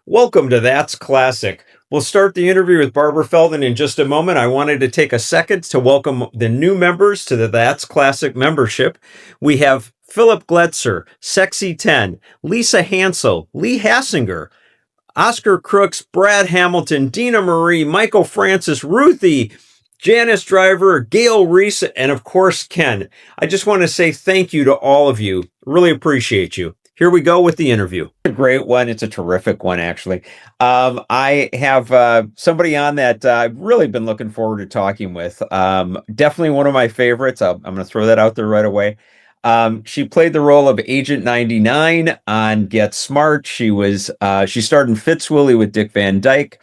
Welcome to That's Classic. We'll start the interview with Barbara Feldon in just a moment. I wanted to take a second to welcome the new members to the That's Classic membership. We have Philip Gletzer, Sexy 10, Lisa Hansel, Lee Hassinger, Oscar Crooks, Brad Hamilton, Dina Marie, Michael Francis, Ruthie, Janice Driver, Gail Reese, and of course, Ken. I just want to say thank you to all of you. Really appreciate you. Here we go with the interview. A great one. It's a terrific one, actually. I have somebody on that I've really been looking forward to talking with. Definitely one of my favorites. I'm going to throw that out there right away. She played the role of Agent 99 on Get Smart. She starred in Fitzwilly with Dick Van Dyke.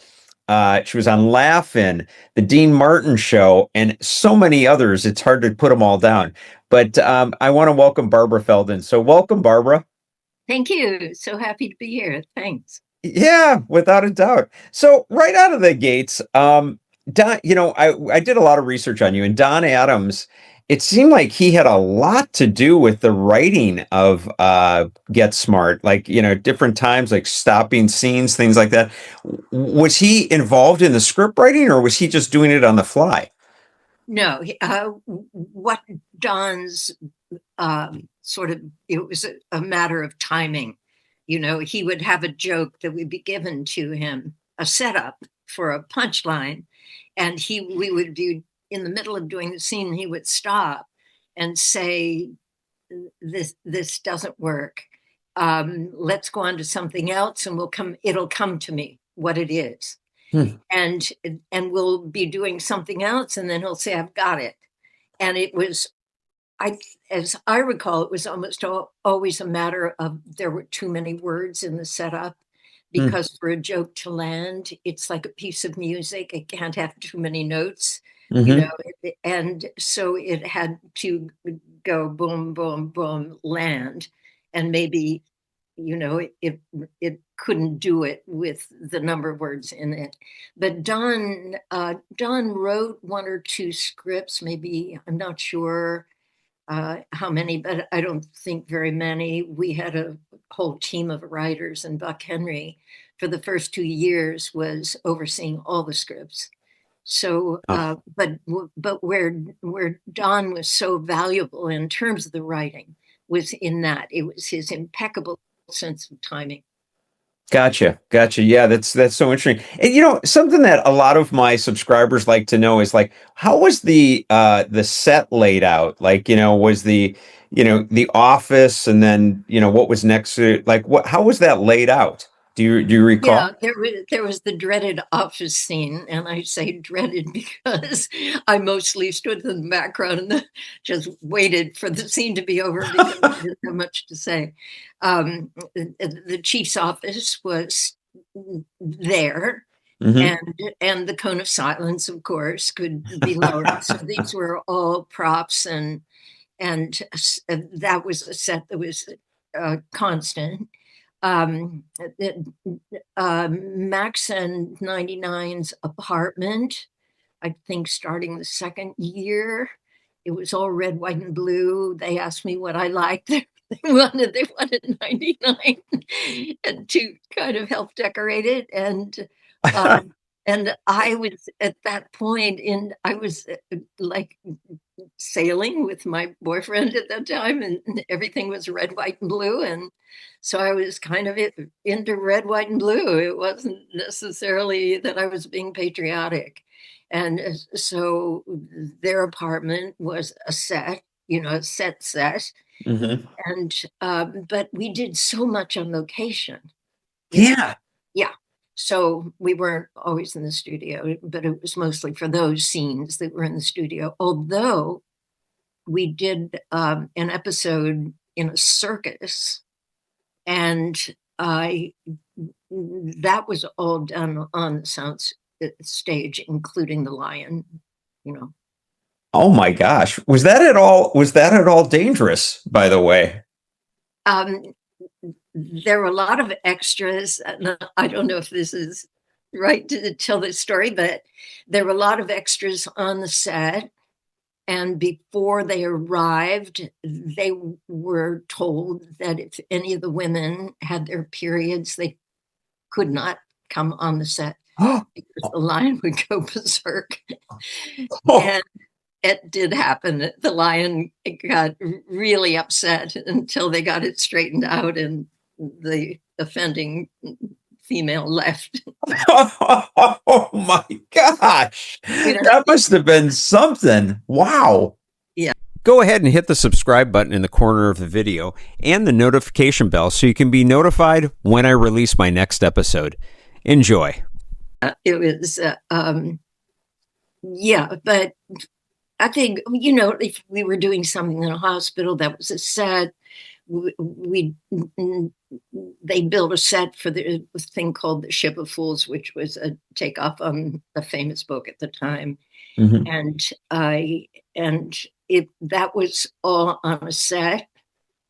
She was on Laugh-In, The Dean Martin Show, and so many others. It's hard to put them all down. But I want to welcome Barbara Feldon. So welcome, Barbara. Thank you. So happy to be here. Thanks. Yeah, without a doubt. So right out of the gates, Don, I did a lot of research on you, and Don Adams, it seemed like he had a lot to do with the writing of Get Smart, like, different times, like stopping scenes, things like that. Was he involved in the script writing, or was he just doing it on the fly? No, what Don's sort of, it was a matter of timing. He would have a joke that would be given to him, a setup for a punchline, and we would be in the middle of doing the scene. He would stop and say, "This doesn't work. Let's go on to something else, and it'll come to me what it is." Hmm. and and we'll be doing something else, and then he'll say, "I've got it." And it was, I as I recall, it was almost always a matter of there were too many words in the setup, Hmm. because for a joke to land, it's like a piece of music. It can't have too many notes, Hmm. and so it had to go boom, boom, boom, land. And maybe, it couldn't do it with the number of words in it. But Don wrote one or two scripts, maybe, I'm not sure how many, but I don't think very many. We had a whole team of writers, and Buck Henry, for the first 2 years, was overseeing all the scripts. So, Oh. but where Don was so valuable in terms of the writing was in that it was his impeccable sense of timing. Gotcha. Gotcha. Yeah, that's so interesting. And something that a lot of my subscribers like to know is like, how was the set laid out? Like, was the office, and then, what was next to, like, how was that laid out? Do you Yeah, recall? there was the dreaded office scene, and I say dreaded because I mostly stood in the background and just waited for the scene to be over because I didn't have much to say. The chief's office was there, Hmm. and the cone of silence, of course, could be lowered. So these were all props, and that was a set that was constant. um, Max and 99's apartment, I think starting the second year, it was all red, white, and blue. They asked me what I liked. They wanted 99 and to kind of help decorate it. And I was at that point I was like sailing with my boyfriend at that time, and everything was red, white, and blue. And so I was kind of into red, white, and blue. It wasn't necessarily that I was being patriotic. And so their apartment was a set, a set. Hmm. And but we did so much on location, you know. Yeah. Yeah. So we weren't always in the studio, but it was mostly for those scenes that were in the studio. Although we did an episode in a circus, and I that was all done on the sound stage, including the lion. You know, Oh my gosh. Was that at all dangerous, by the way? um, there were a lot of extras. And I don't know if this is right to tell this story, but there were a lot of extras on the set. And before they arrived, they were told that if any of the women had their periods, they could not come on the set because the lion would go berserk. And it did happen. The lion got really upset until they got it straightened out and the offending female left. Oh my gosh. That must have been something. Wow. Yeah. Go ahead and hit the subscribe button in the corner of the video and the notification bell so you can be notified when I release my next episode. Enjoy. It was, yeah, but I think, you know, if we were doing something in a hospital that was a set, they built a set for the thing called The Ship of Fools, which was a takeoff on a famous book at the time. Mm-hmm. That was all on a set,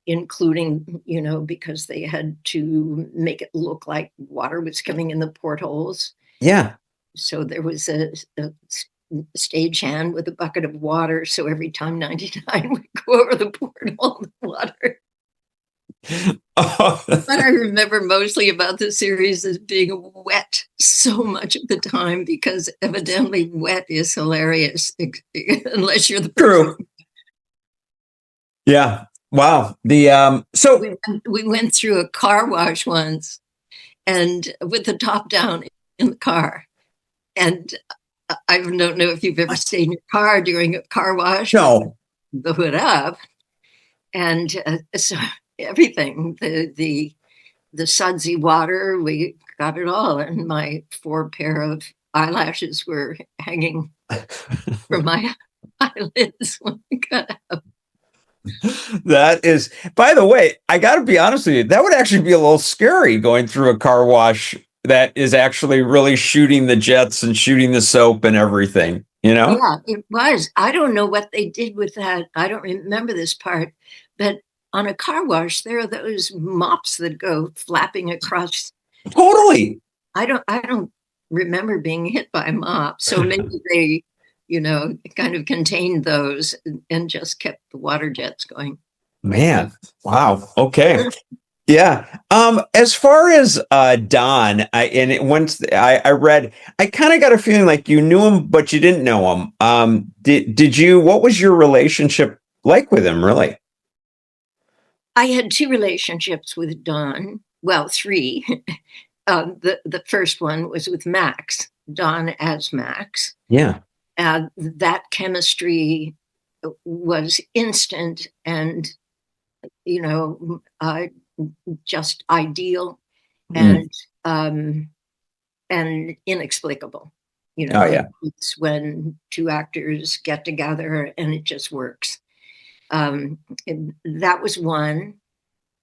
including, you know, because they had to make it look like water was coming in the portholes. Yeah. So there was a stagehand with a bucket of water. So every time 99 would go over the porthole, the water. What I remember mostly about the series is being wet so much of the time, because evidently wet is hilarious unless you're the person. True. Yeah. Wow. So we went through a car wash once, and with the top down in the car, and I don't know if you've ever stayed in your car during a car wash. No. The hood up, and so everything, the sudsy water, we got it all, and my 4 pair of eyelashes were hanging from my eyelids when we got out. That is, by the way, I got to be honest with you, that would actually be a little scary, going through a car wash that is actually really shooting the jets and shooting the soap and everything, you know? Yeah, it was. I don't know what they did with that. I don't remember this part, but on a car wash, there are those mops that go flapping across. Totally. I don't remember being hit by a mop. So maybe they, you know, kind of contained those and just kept the water jets going. Man, wow. Okay. Yeah. As far as Don, I read, I kind of got a feeling like you knew him, but you didn't know him. Did you? What was your relationship like with him, really? I had 2 relationships with Don. Well, 3. The first one was with Max, Don as Max. Yeah. That chemistry was instant and, you know, just ideal and inexplicable. You know, it's when 2 actors get together and it just works. That was one.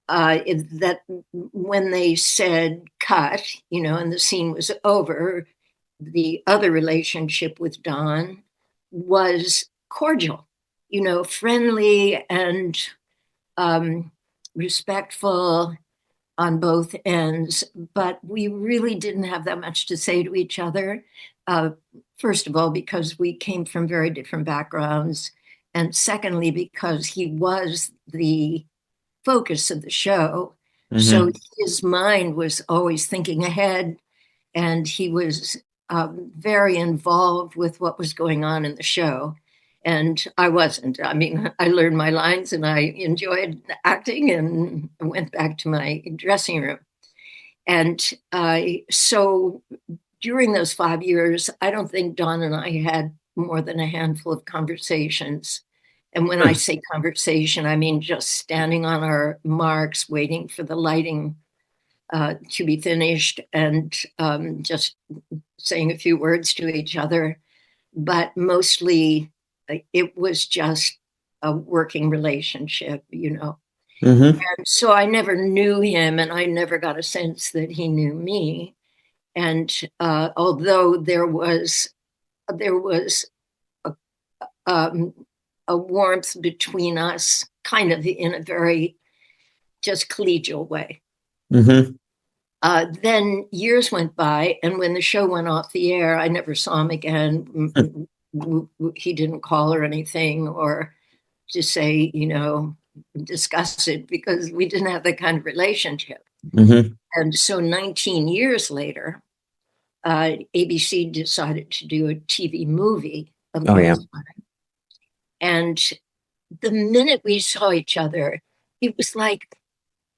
That when they said cut, you know, and the scene was over, the other relationship with Don was cordial, you know, friendly and respectful on both ends, but we really didn't have that much to say to each other. First of all, because we came from very different backgrounds, and secondly, because he was the focus of the show. Mm-hmm. So his mind was always thinking ahead, and he was very involved with what was going on in the show. And I wasn't. I mean, I learned my lines and I enjoyed acting and went back to my dressing room. And so during those 5 years, I don't think Don and I had more than a handful of conversations. And when I say conversation, I mean just standing on our marks, waiting for the lighting to be finished, and just saying a few words to each other. But mostly it was just a working relationship, you know. Mm-hmm. And so I never knew him, and I never got a sense that he knew me. And although there was a warmth between us, kind of in a very just collegial way. Mm-hmm. Then years went by, and when the show went off the air, I never saw him again. He didn't call or anything, or just say, you know, discuss it, because we didn't have that kind of relationship. Mm-hmm. And so 19 years later, ABC decided to do a TV movie of Oh, yeah. those. And the minute we saw each other, it was like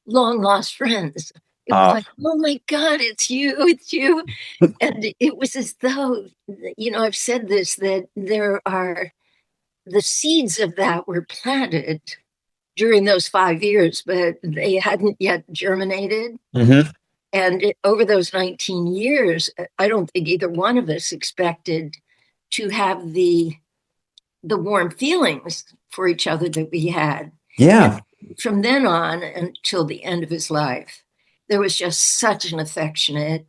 long lost friends. It was Uh, like, oh my God, it's you. And it was as though, I've said this, that the seeds of that were planted during those 5 years, but they hadn't yet germinated. mm-hmm. And over those 19 years, I don't think either one of us expected to have the warm feelings for each other that we had. And Yeah. from then on until the end of his life, there was just such an affectionate.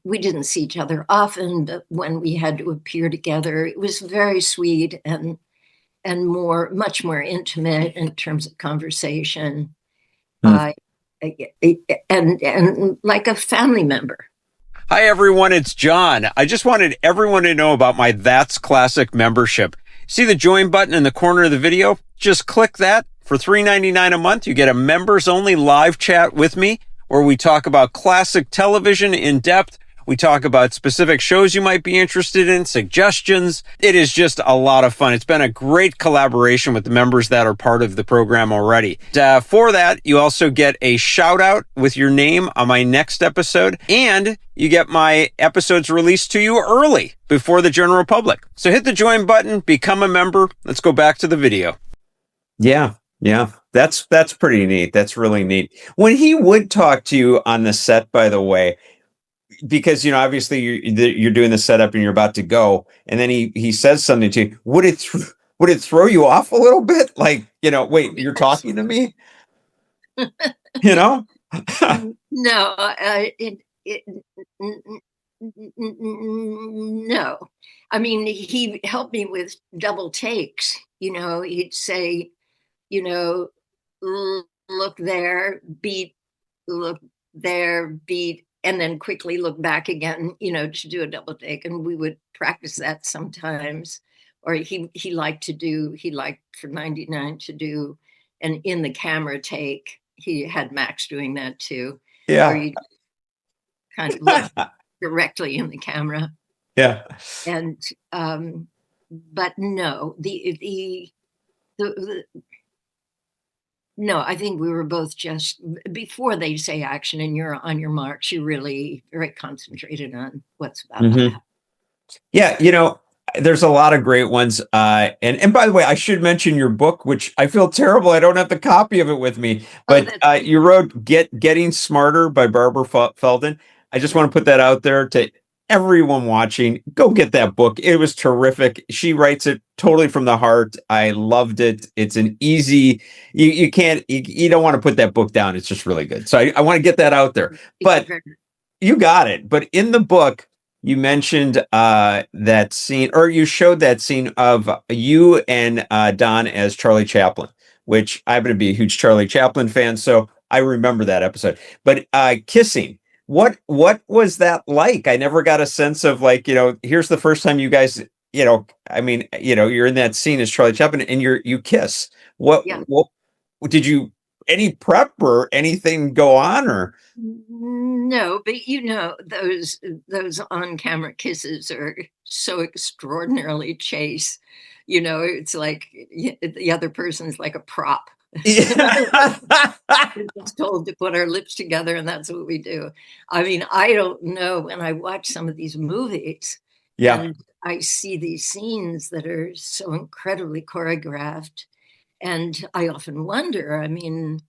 We didn't see each other often, but when we had to appear together, it was very sweet and much more intimate in terms of conversation. Mm. Uh, and like a family member. Hi, everyone. It's John. I just wanted everyone to know about my That's Classic membership. See the join button in the corner of the video? Just click that. For $3.99 a month, you get a members only live chat with me where we talk about classic television in depth. We talk about specific shows you might be interested in, suggestions. It is just a lot of fun. It's been a great collaboration with the members that are part of the program already. For that, you also get a shout out with your name on my next episode, and you get my episodes released to you early before the general public. So hit the join button, become a member. Let's go back to the video. Yeah. Yeah, that's pretty neat. That's really neat. When he would talk to you on the set, by the way, because obviously you're doing the setup and you're about to go, and then he says something to you. Would it throw you off a little bit? Like, wait, you're talking to me? You know? No, no. I mean, he helped me with double takes. He'd say, look there, beat, look there, beat, and then quickly look back again, to do a double take. And we would practice that sometimes. Or he liked for 99 to do an in the camera take. He had Max doing that too, where Yeah. you kind of look directly in the camera. Yeah. And but no, the no, I think we were both just before they say action and you're on your marks, you're really very concentrated on what's about to happen. Yeah, there's a lot of great ones. And by the way, I should mention your book, which I feel terrible I don't have the copy of it with me. But you wrote Getting Smarter by Barbara Feldon. I just want to put that out there to everyone watching. Go get that book. It was terrific. She writes it totally from the heart. I loved it. It's an easy, you don't want to put that book down. It's just really good. So I want to get that out there. But you got it. But in the book, you mentioned that scene, or you showed that scene of you and Don as Charlie Chaplin, which I'm going to be a huge Charlie Chaplin fan, so I remember that episode. But kissing, what was that like? I never got a sense of like, here's the first time you guys, I mean, you're in that scene as Charlie Chaplin and you kiss. What did you any prep or anything go on or? No, but those on-camera kisses are so extraordinarily chaste. It's like the other person's like a prop. Yeah. We're just told to put our lips together, and that's what we do. I mean, I don't know, when I watch some of these movies, Yeah. and I see these scenes that are so incredibly choreographed, and I often wonder. I mean,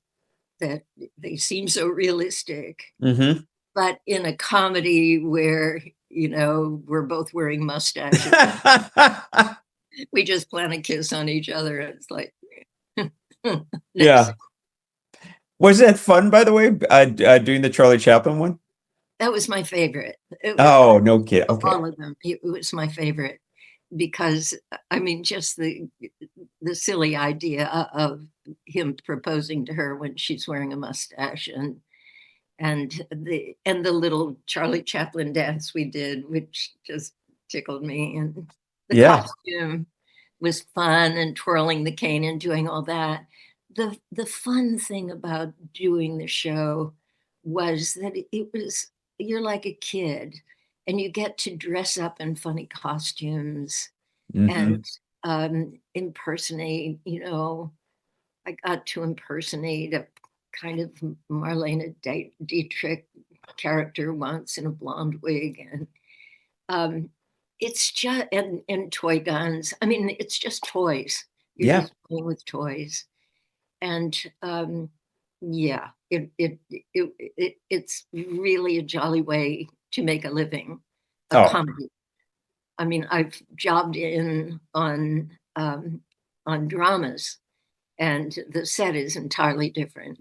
that they seem so realistic. Mm-hmm. But in a comedy where, we're both wearing mustaches, we just plan a kiss on each other. It's like, Yeah. Was that fun, by the way, doing the Charlie Chaplin one? That was my favorite. Oh, no kid. Okay. All of them. It was my favorite because, I mean, just the silly idea of him proposing to her when she's wearing a mustache, and the little Charlie Chaplin dance we did, which just tickled me, and the Yeah. costume was fun, and twirling the cane and doing all that. the fun thing about doing the show was that it was, you're like a kid and you get to dress up in funny costumes Mm-hmm. and impersonate, I got to impersonate a kind of Marlene Dietrich character once in a blonde wig. And um, it's just, and toy guns. I mean, it's just toys. You're Yeah. just playing with toys. And yeah, it's really a jolly way to make a living, a Oh, comedy. I mean, I've jobbed in on dramas, and the set is entirely different.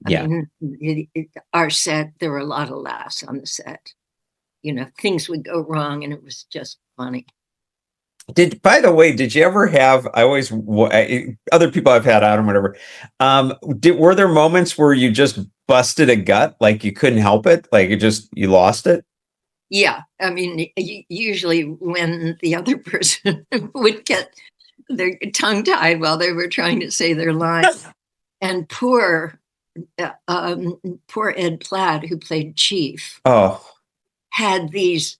I yeah. mean, our set, there were a lot of laughs on the set. Things would go wrong, and it was just funny. By the way, did you ever have, other people I've had on, whatever, were there moments where you just busted a gut, like you couldn't help it? Like you lost it? Yeah, I mean, usually when the other person would get their tongue tied while they were trying to say their line, and poor Ed Platt, who played Chief, Oh, had these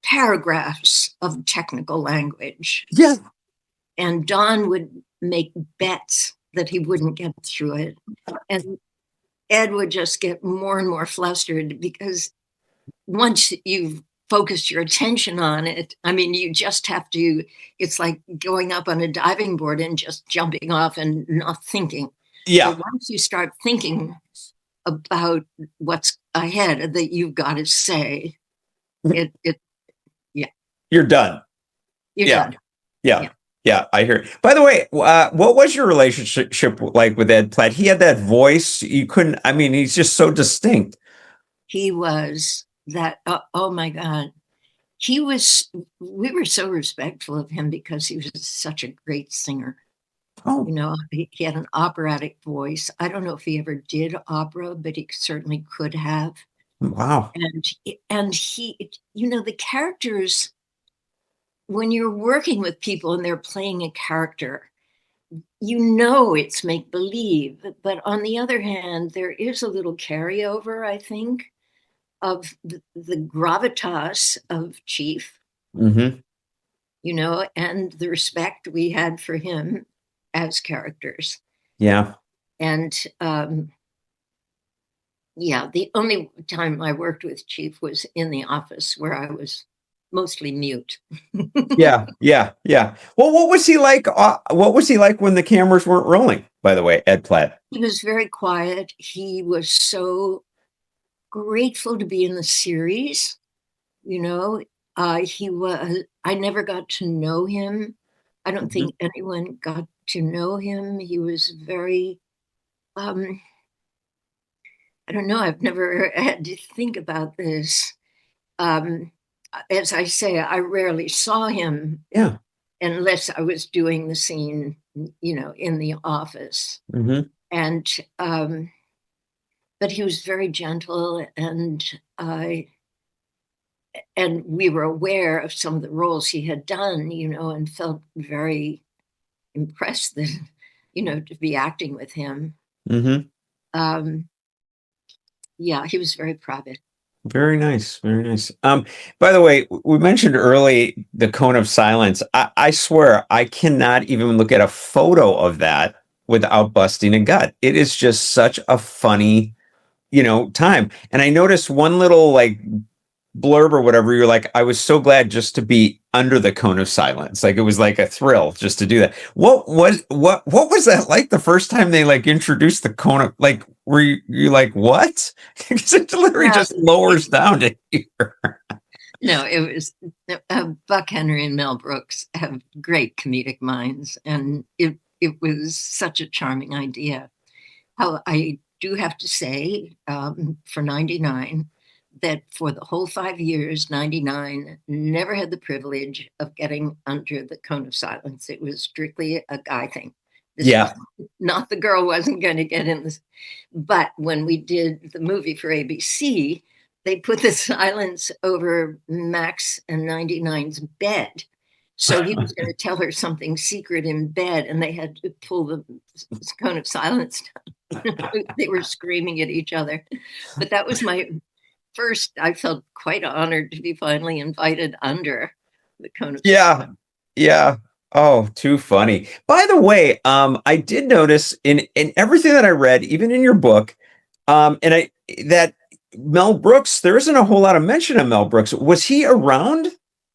paragraphs of technical language, yeah. and Don would make bets that he wouldn't get through it, and Ed would just get more and more flustered because once you've focused your attention on it, I mean, you just have to, it's like going up on a diving board and just jumping off and not thinking. Yeah. But once you start thinking about what's ahead that you've got to say, it yeah, You're done. you're Yeah. done. Yeah. Yeah. Yeah, I hear. By the way, what was your relationship like with Ed Platt? He had that voice. You couldn't, I mean, he's just so distinct. He was that, oh my God. We were so respectful of him because he was such a great singer. Oh, He had an operatic voice. I don't know if he ever did opera, but he certainly could have. wow. And he, the characters, when you're working with people and they're playing a character, it's make believe. But on the other hand, there is a little carryover, I think, of the gravitas of Chief, Mm-hmm. and the respect we had for him as characters. Yeah. And yeah, the only time I worked with Chief was in the office where I was mostly mute. Yeah. Yeah. Yeah. Well, what was he like? What was he like when the cameras weren't rolling, by the way, Ed Platt? He was very quiet. He was so grateful to be in the series. You know, I never got to know him. I don't Mhm. think anyone got to know him. He was very, um, I don't know, I've never had to think about this. Um, as I say, I rarely saw him Yeah. unless I was doing the scene, in the office. Mm-hmm. And, but he was very gentle, and we were aware of some of the roles he had done, and felt very impressed that, to be acting with him. Mm-hmm. Um, yeah, he was very private. Very nice. Very nice. By the way, we mentioned early the cone of silence. I swear I cannot even look at a photo of that without busting a gut. It is just such a funny, time. And I noticed one little like blurb or whatever. You're like, I was so glad just to be under the cone of silence. Like it was like a thrill just to do that. What was that like the first time they like introduced the cone of like? Were you like what? Because it literally Yeah, just lowers down to here. no, it was Buck Henry and Mel Brooks have great comedic minds, and it was such a charming idea. How I do have to say, for 99, that for the whole 5 years, 99 never had the privilege of getting under the cone of silence. It was strictly a guy thing. This was Yeah. not, the girl wasn't going to get in this. But when we did the movie for ABC, they put the silence over Max and 99's bed. So he was going to tell her something secret in bed, and they had to pull the cone of silence down. They were screaming at each other. But that was my first. I felt quite honored to be finally invited under the cone of Yeah. silence. Yeah. Oh, too funny. By the way, I did notice in everything that I read, even in your book, and I that Mel Brooks, there isn't a whole lot of mention of Mel Brooks. Was he around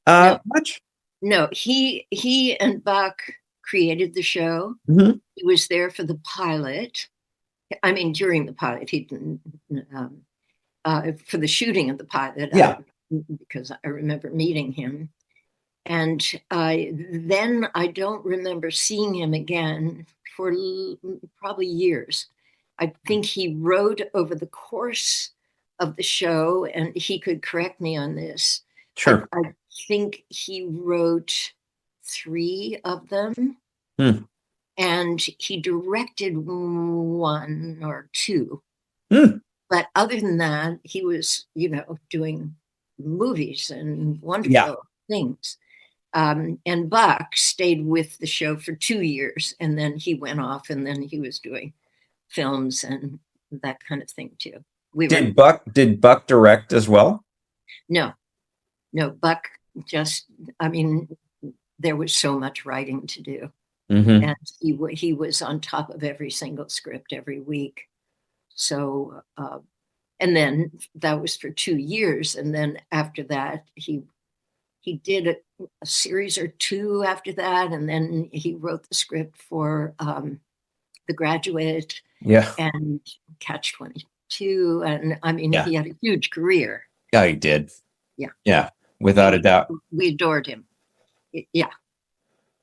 No, much? no, he and Buck created the show. Mhm. He was there for the pilot. I mean, during the pilot, he didn't. For the shooting of the pilot, Yeah. because I remember meeting him. And then I don't remember seeing him again for probably years. I think he wrote over the course of the show, and he could correct me on this. Sure. I think he wrote 3 of them, Hmm. and he directed 1 or 2. Hmm. But other than that, he was, doing movies and Yeah. wonderful things. And Buck stayed with the show for 2 years, and then he went off, and then he was doing films and that kind of thing too. Did Buck direct as well? No, Buck just, I mean, there was so much writing to do, Mm-hmm. and he was on top of every single script every week. So, and then that was for 2 years, and then after that, he did a series or 2 after that, and then he wrote the script for The Graduate Yeah. and Catch 22, and I mean, Yeah. he had a huge career. Yeah, he did. Yeah. Yeah, without a doubt. We adored him. Yeah.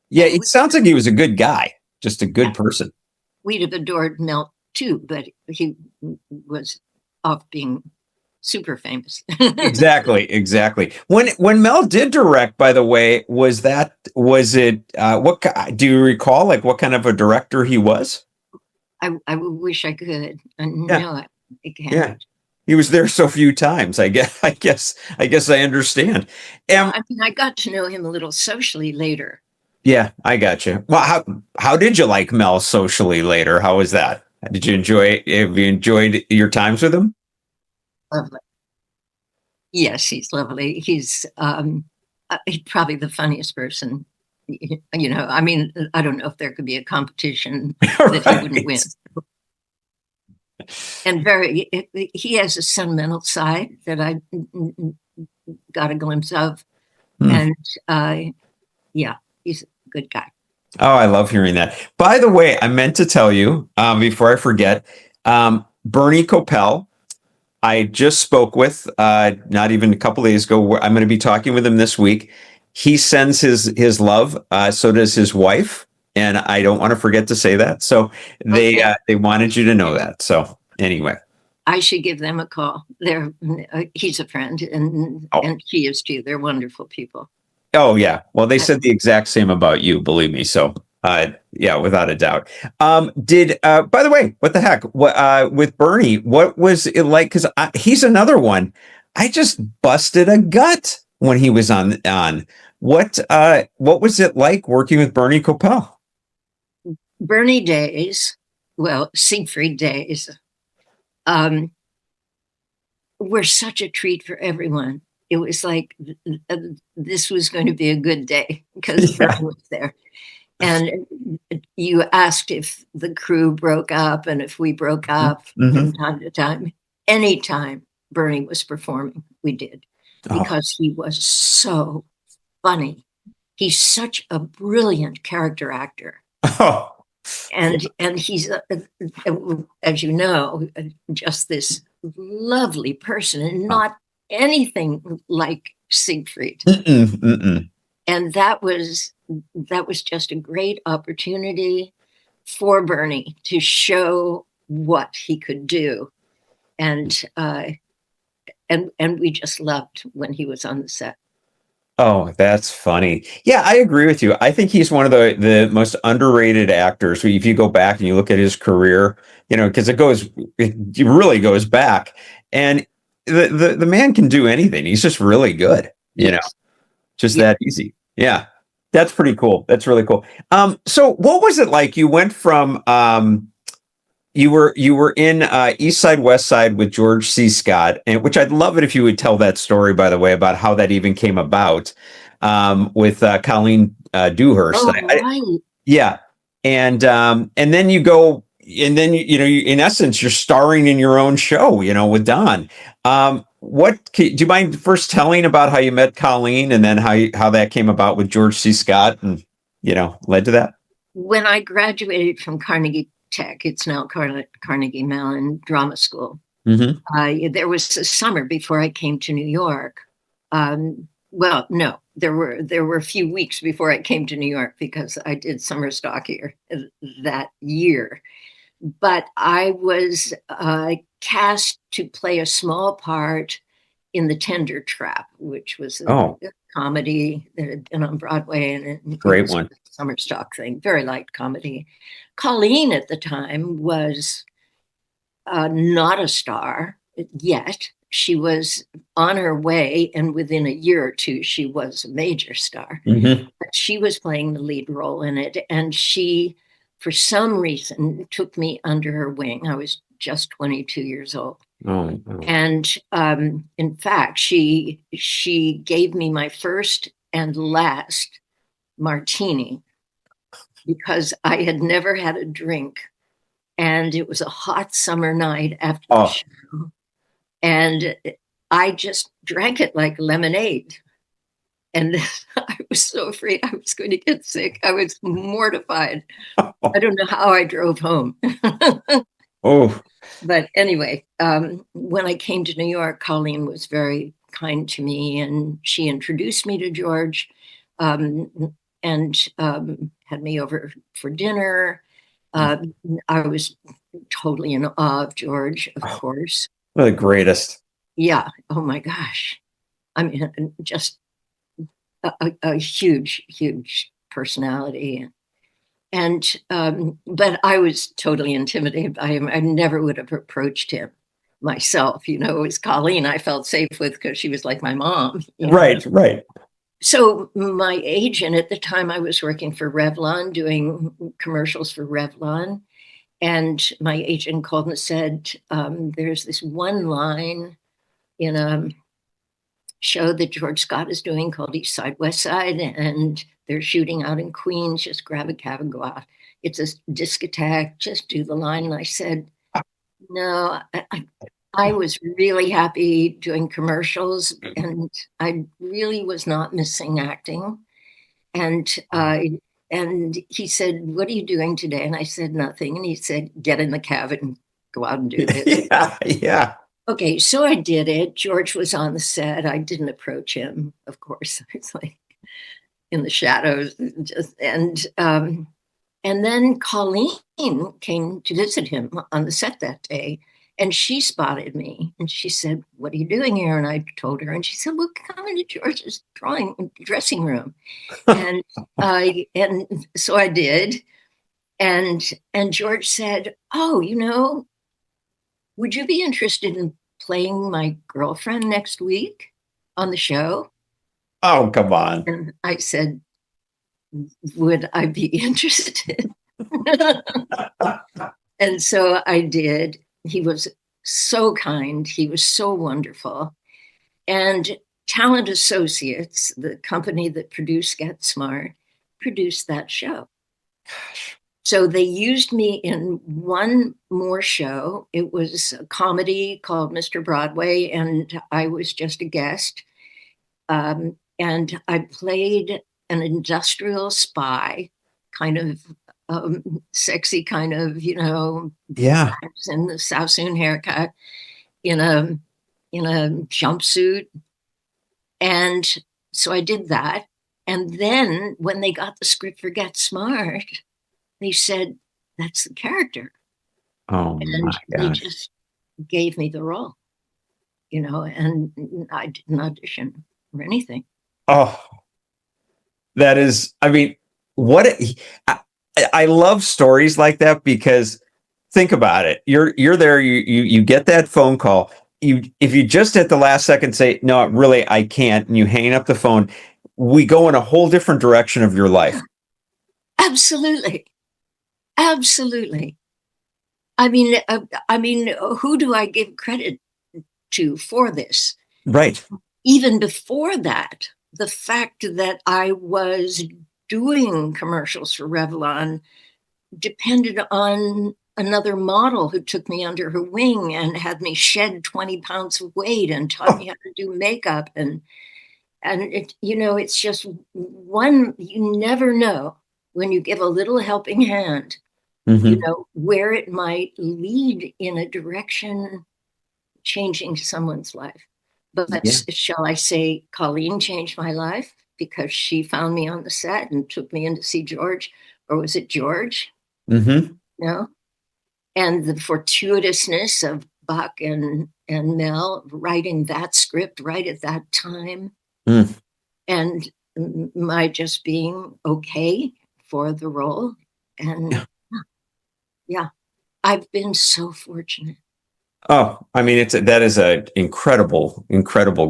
Yeah, And it sounds like he was a good guy, just a good yeah, person. we'd have adored Mel too, but he was off being super famous. Exactly. When Mel did direct, by the way, was it do you recall like what kind of a director he was? I wish I could. Yeah, No, I yeah. can't. He was there so few times. I understand. Well, I mean, I got to know him a little socially later. Yeah, I got you. Well, how did you like Mel socially later? How was that? Did you enjoy? Have you enjoyed your times with him? Lovely. Yes, he's lovely. He's probably the funniest person. I mean, I don't know if there could be a competition that he wouldn't win. And he has a sentimental side that I got a glimpse of. And yeah, he's a good guy. Oh, I love hearing that. By the way, I meant to tell you before I forget, Bernie Kopell, I just spoke with not even a couple days ago. I'm going to be talking with him this week. He sends his love. So does his wife, and I don't want to forget to say that. So they wanted you to know that. So anyway, I should give them a call. He's a friend, and she is too. They're wonderful people. Oh yeah. Well, they said the exact same about you, believe me. So yeah, without a doubt. By the way, what the heck? What with Bernie, what was it like? Because he's another one. I just busted a gut when he was on. What was it like working with Bernie Kopell? Bernie days, well, Siegfried days, were such a treat for everyone. It was like this was going to be a good day because Bernie was there. And you asked if the crew broke up and if we broke up from time to time. Anytime Bernie was performing, we did, because he was so funny. He's such a brilliant character actor. Oh. And he's, as you know, just this lovely person and not anything like Siegfried. And that was just a great opportunity for Bernie to show what he could do. And we just loved when he was on the set. Oh, that's funny. Yeah, I agree with you. I think he's one of the most underrated actors. If you go back and you look at his career, because it really goes back, and the man can do anything. He's just really good, just that easy. Yeah. That's pretty cool. That's really cool. So what was it like? You went from you were in East Side West Side with George C. Scott, and which I'd love it if you would tell that story, by the way, about how that even came about with Colleen Dewhurst. Oh, right. Yeah, and then you go, and then in essence, you're starring in your own show, with Don. Do you mind first telling about how you met Colleen, and then how that came about with George C. Scott, and led to that? When I graduated from Carnegie Tech, it's now Carnegie Mellon Drama School. Mm-hmm. There was a summer before I came to New York. Well, no, there were a few weeks before I came to New York because I did summer stock here that year. But I was cast to play a small part in The Tender Trap, which was a comedy that had been on Broadway, and it was one. a summer stock thing, very light comedy. Colleen at the time was not a star yet. She was on her way, and within a year or two, she was a major star. Mm-hmm. But she was playing the lead role in it, and she, for some reason, took me under her wing. I was just 22 years old. Oh. And in fact, she gave me my first and last martini because I had never had a drink. And it was a hot summer night after the show. And I just drank it like lemonade. And I was so afraid I was going to get sick. I was mortified. I don't know how I drove home. Oh. But anyway, when I came to New York, Colleen was very kind to me, and she introduced me to George, and had me over for dinner. I was totally in awe of George, of course. The greatest. Yeah. Oh my gosh. I mean, just a huge, huge personality. And but I was totally intimidated by him. I never would have approached him myself. It was Colleen I felt safe with because she was like my mom. Right. So my agent at the time, I was working for Revlon, doing commercials for Revlon. And my agent called and said, there's this one line in a show that George Scott is doing called East Side, West Side, and they're shooting out in Queens. Just grab a cab and go out. It's a discotheque. Just do the line. And I said, no, I was really happy doing commercials, and I really was not missing acting. And he said, what are you doing today? And I said, nothing. And he said, get in the cab and go out and do this. Yeah. Okay, so I did it. George was on the set. I didn't approach him, of course. It's like in the shadows. And then Colleen came to visit him on the set that day. And she spotted me and she said, what are you doing here? And I told her, and she said, well, come into George's dressing room. And so I did. And George said, oh, would you be interested in playing my girlfriend next week on the show? Oh, come on. And I said, would I be interested? And so I did. He was so kind. He was so wonderful. And Talent Associates, the company that produced Get Smart, produced that show. Gosh. So they used me in one more show. It was a comedy called Mr. Broadway, and I was just a guest. And I played an industrial spy, kind of sexy, kind of, yeah, in the Sassoon haircut, in a jumpsuit. And so I did that. And then when they got the script for Get Smart, they said, that's the character. Oh, and my they gosh. just gave me the role, and I didn't audition or anything. Oh, that is, I mean, I love stories like that because think about it. You're there, you get that phone call. If you just at the last second say, no, really, I can't, and you hang up the phone, we go in a whole different direction of your life. Absolutely. Absolutely. I mean, who do I give credit to for this? Right. Even before that, the fact that I was doing commercials for Revlon depended on another model who took me under her wing and had me shed 20 pounds of weight and taught me how to do makeup. And it, it's just one, you never know when you give a little helping hand, Mm-hmm. where it might lead in a direction changing someone's life. But Yeah. shall I say, Colleen changed my life because she found me on the set and took me in to see George, or was it George? Mm-hmm. No. And the fortuitousness of Buck and Mel writing that script right at that time, Mm. and my just being okay for the role. And Yeah. yeah, I've been so fortunate. Oh, I mean, that is a incredible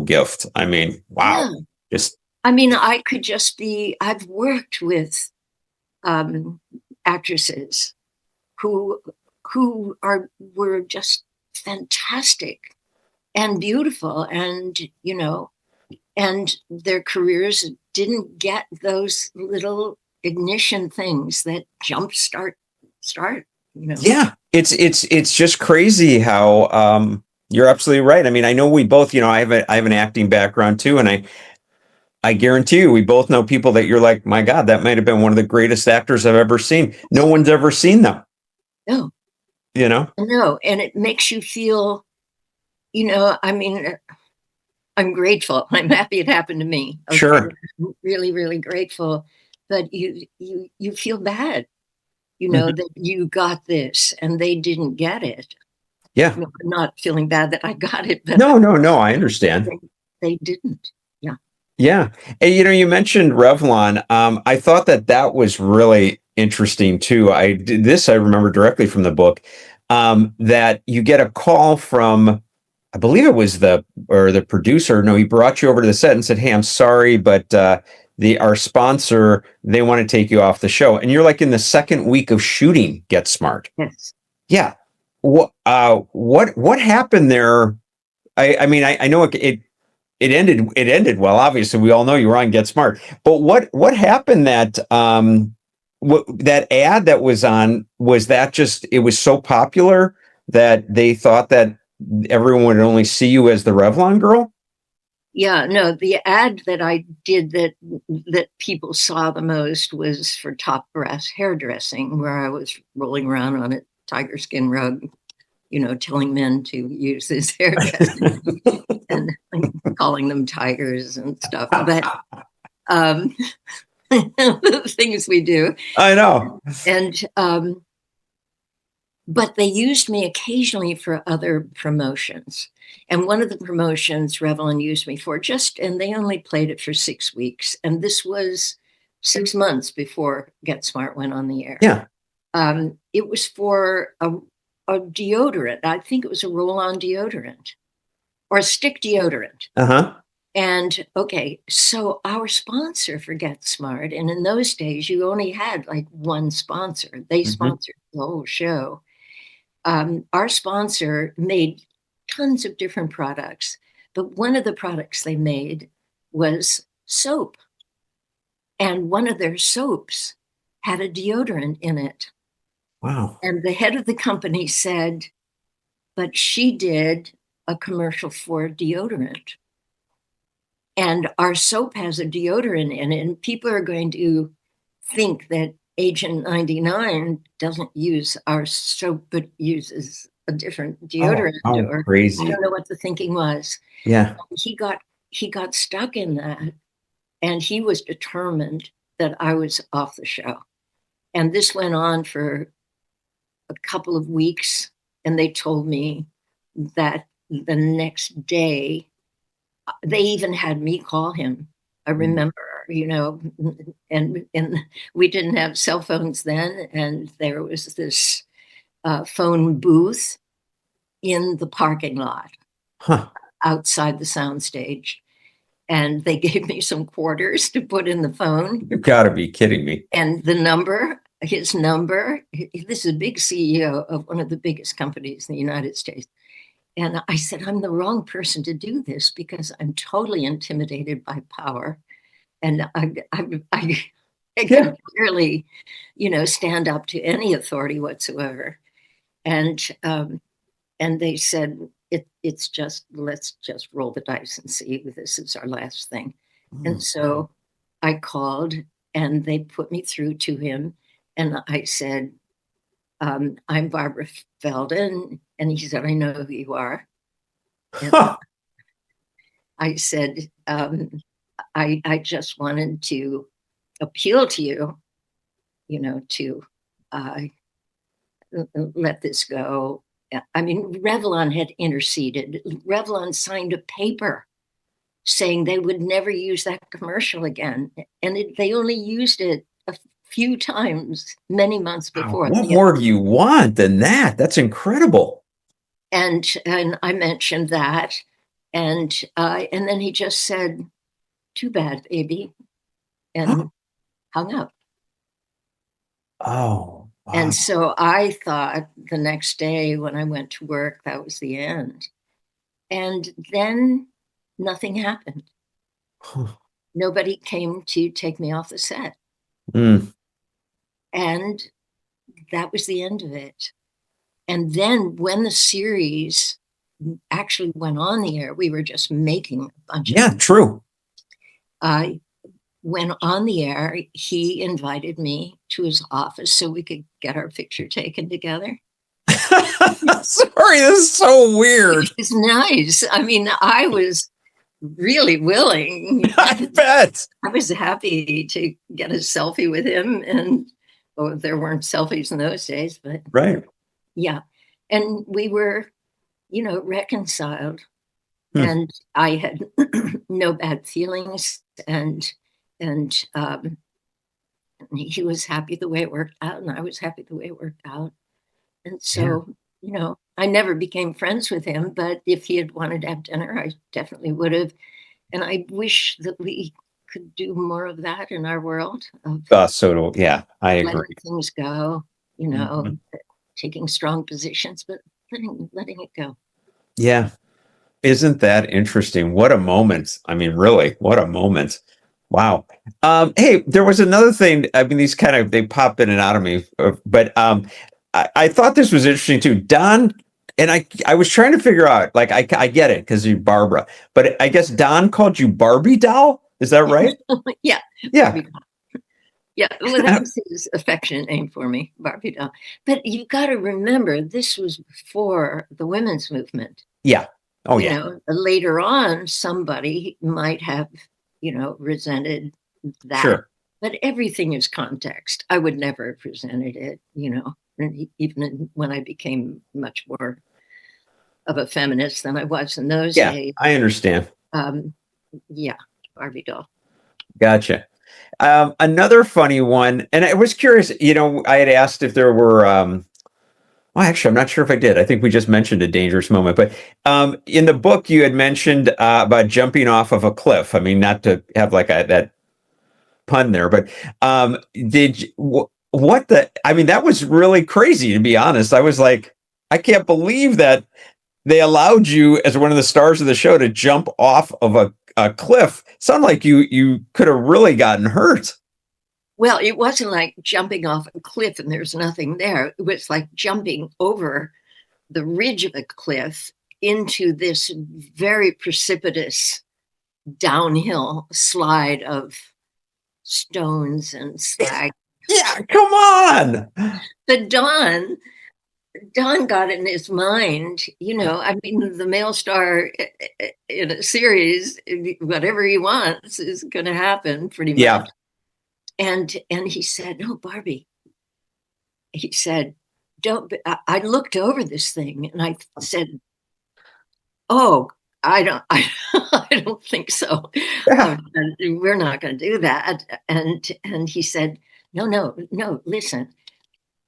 gift. I mean, wow. Yeah. Just I mean, I could just be, I've worked with um, actresses who were just fantastic and beautiful, and and their careers didn't get those little ignition things that start. yeah, it's just crazy how you're absolutely right. I mean, I know we both, I have an acting background too, and I guarantee you we both know people that you're like, my God, that might have been one of the greatest actors I've ever seen. No one's ever seen them, No, you know? no, and it makes you feel, I mean, I'm grateful. I'm happy it happened to me. Okay, Sure. I'm really, really grateful. But you feel bad, Mhm. that you got this and they didn't get it. Yeah. I'm not feeling bad that I got it, but No, I understand. they didn't. Yeah. Yeah. And you mentioned Revlon. I thought that was really interesting too. I remember directly from the book, that you get a call from, I believe it was the producer. No, he brought you over to the set and said, "Hey, I'm sorry, but our sponsor, they want to take you off the show." And you're like in the second week of shooting Get Smart. Yes. Yeah. What happened there? I mean, I know it ended well. Obviously, we all know you were on Get Smart. But what happened that ad that was on, was that just it was so popular that they thought that everyone would only see you as the Revlon girl? Yeah, no, the ad that I did that people saw the most was for Top Brass hairdressing, where I was rolling around on a tiger skin rug, telling men to use this hairdressing and calling them tigers and stuff. But um, the things we do. I know. And but they used me occasionally for other promotions. And one of the promotions Revlon used me for and they only played it for 6 weeks. And this was 6 months before Get Smart went on the air. Yeah. It was for a deodorant. I think it was a roll-on deodorant or a stick deodorant. Uh-huh. And okay, so our sponsor for Get Smart, and in those days, you only had like one sponsor. They Mhm. sponsored the whole show. Our sponsor made tons of different products, but one of the products they made was soap. And one of their soaps had a deodorant in it. Wow. And the head of the company said, but she did a commercial for deodorant. And our soap has a deodorant in it. And people are going to think that Agent 99 doesn't use our soap, but uses a different deodorant, Oh, or I crazy. don't know what the thinking was. Yeah. He got stuck in that, and he was determined that I was off the show. And this went on for a couple of weeks, and they told me that the next day they even had me call him. I remember, and we didn't have cell phones then, and there was this phone booth in the parking lot Huh. outside the soundstage. and they gave me some quarters to put in the phone. You've got to be kidding me. And the number, his number, this is a big CEO of one of the biggest companies in the United States. And I said, I'm the wrong person to do this because I'm totally intimidated by power. And I can barely, stand up to any authority whatsoever. And they said, it's just, let's just roll the dice and see if this is our last thing. And so I called and they put me through to him. And I said, I'm Barbara Feldon. And he said, I know who you are. And I said, I just wanted to appeal to you, to let this go. I mean, Revlon had interceded. Revlon signed a paper saying they would never use that commercial again. And they only used it a few times many months before. What more do you want than that? That's incredible. And I mentioned that. And then he just said, too bad, baby, and hung up. Oh. Wow. And so I thought the next day when I went to work, that was the end. And then nothing happened. Nobody came to take me off the set. And that was the end of it. And then when the series actually went on the air, we were just making a bunch of. Yeah, true. When on the air, he invited me to his office so we could get our picture taken together. Sorry, this is so weird. It's nice. I mean, I was really willing. I bet. I was happy to get a selfie with him. And there weren't selfies in those days, but right. Yeah. And we were, reconciled. And I had no bad feelings. And he was happy the way it worked out, and I was happy the way it worked out. And so, I never became friends with him, but if he had wanted to have dinner, I definitely would have. And I wish that we could do more of that in our world. Yeah, I agree. Letting things go, taking strong positions, but letting it go. Yeah. Isn't that interesting? What a moment. I mean, really, what a moment. Wow. Hey, there was another thing. I mean, these they pop in and out of me, but I thought this was interesting too. Don, and I was trying to figure out, like, I get it because you're Barbara, but I guess Don called you Barbie doll. Is that right? Yeah. Yeah. Yeah. Well, that was his affectionate name for me, Barbie doll. But you've got to remember, this was before the women's movement. Yeah. Oh, yeah. Later on, somebody might have, resented that. Sure. But everything is context. I would never have resented it, even when I became much more of a feminist than I was in those days. I understand. Yeah, Barbie doll. Gotcha. Another funny one, and I was curious, I had asked if there were, well, actually, I'm not sure if I did. I think we just mentioned a dangerous moment, but in the book, you had mentioned about jumping off of a cliff. I mean, not to have like that pun there, but I mean, that was really crazy, to be honest. I was like, I can't believe that they allowed you, as one of the stars of the show, to jump off of a cliff. Sounded like you could have really gotten hurt. Well, it wasn't like jumping off a cliff and there's nothing there. It was like jumping over the ridge of a cliff into this very precipitous downhill slide of stones and slag. Yeah, come on. But Don got in his mind, I mean, the male star in a series, whatever he wants is going to happen pretty much. Yeah. And he said, no, Barbie. He said, I looked over this thing and I said, oh, I don't think so. Yeah. We're not going to do that. And he said, no, listen,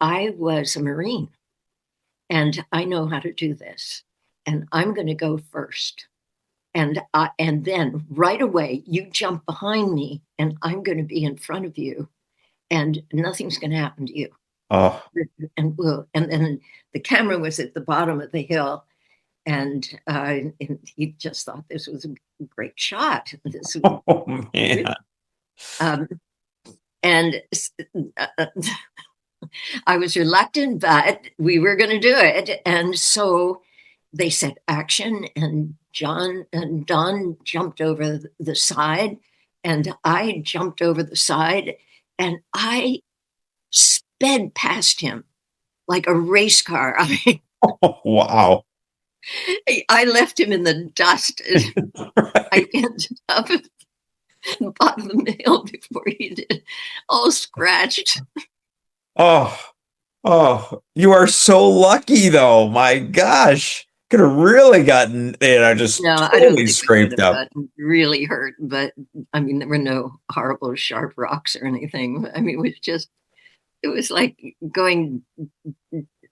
I was a Marine and I know how to do this and I'm going to go first. And then right away, you jump behind me and I'm going to be in front of you and nothing's going to happen to you. Oh. And then the camera was at the bottom of the hill. And he just thought this was a great shot. This was, Oh man. And I was reluctant, but we were going to do it. And so they said action, and Don jumped over the side, and I jumped over the side, and I sped past him like a race car. I mean, Oh, wow. I left him in the dust. Right. I ended up at the bottom of the hill before he did, all scratched. Oh, you are so lucky though. My gosh. Could have really gotten, just No, I don't totally think we could scraped have up. gotten really hurt, but I mean, there were no horrible sharp rocks or anything. I mean, it was like going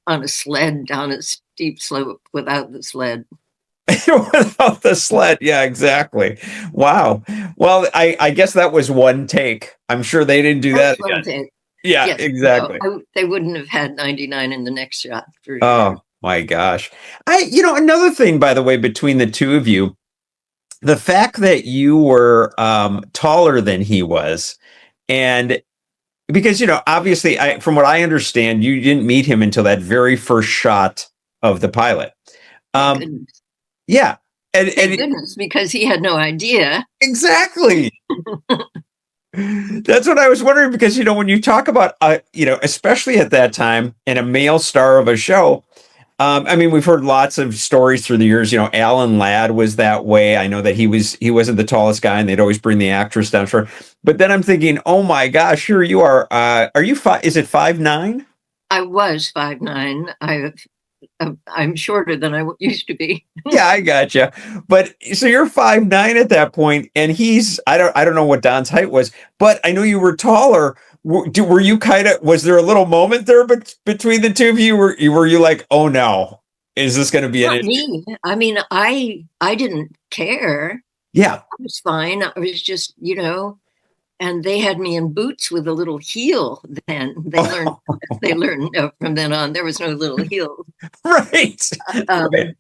on a sled down a steep slope without the sled. Without the sled. Yeah, exactly. Wow. Well, I guess that was one take. I'm sure they didn't do that That's one again. thing. Yeah, Yes, exactly. no, they wouldn't have had 99 in the next shot for Oh sure. my gosh. Another thing, by the way, between the two of you, the fact that you were taller than he was, and because obviously, from what I understand, you didn't meet him until that very first shot of the pilot. Thank Um, goodness. yeah, Thank and goodness, because he had no idea. exactly. That's what I was wondering, because when you talk about especially at that time, and a male star of a show. I mean, we've heard lots of stories through the years. Alan Ladd was that way. I know that he wasn't the tallest guy, and they'd always bring the actress down short. But then I'm thinking, oh my gosh, here you are. Are you five? Is it 5'9"? I was 5'9". I'm shorter than I used to be. Yeah, I gotcha. But so you're 5'9" at that point, and he's I don't know what Don's height was, but I know you were taller. Were you was there a little moment there between the two of you? Were you like, oh no, is this going to be an Not issue? me. I mean, I didn't care. Yeah. I was fine. I was just, and they had me in boots with a little heel. Then they learned from then on there was no little heel. Right. Right.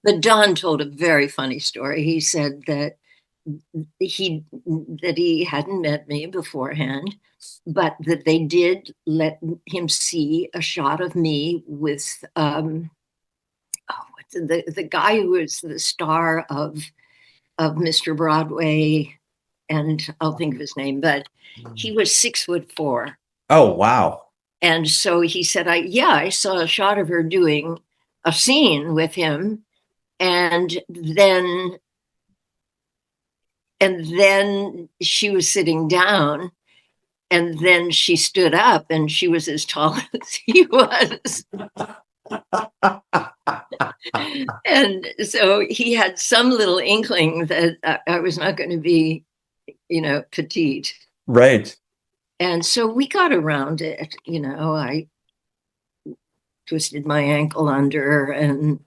But Don told a very funny story. He said that he hadn't met me beforehand, but that they did let him see a shot of me with the guy who was the star of Mr. Broadway, and I'll think of his name, but he was 6'4". Oh, wow. And so he said, I saw a shot of her doing a scene with him. And then she was sitting down, and then she stood up, and she was as tall as he was. And so he had some little inkling that I was not going to be, petite. Right. And so we got around it. I twisted my ankle under and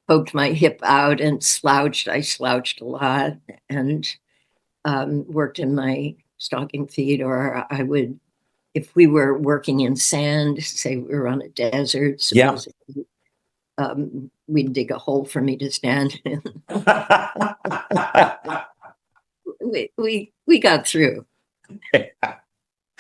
poked my hip out and slouched. I slouched a lot and worked in my stocking feet, or I would, if we were working in sand, say we were on a desert, supposedly, we'd dig a hole for me to stand in. We got through.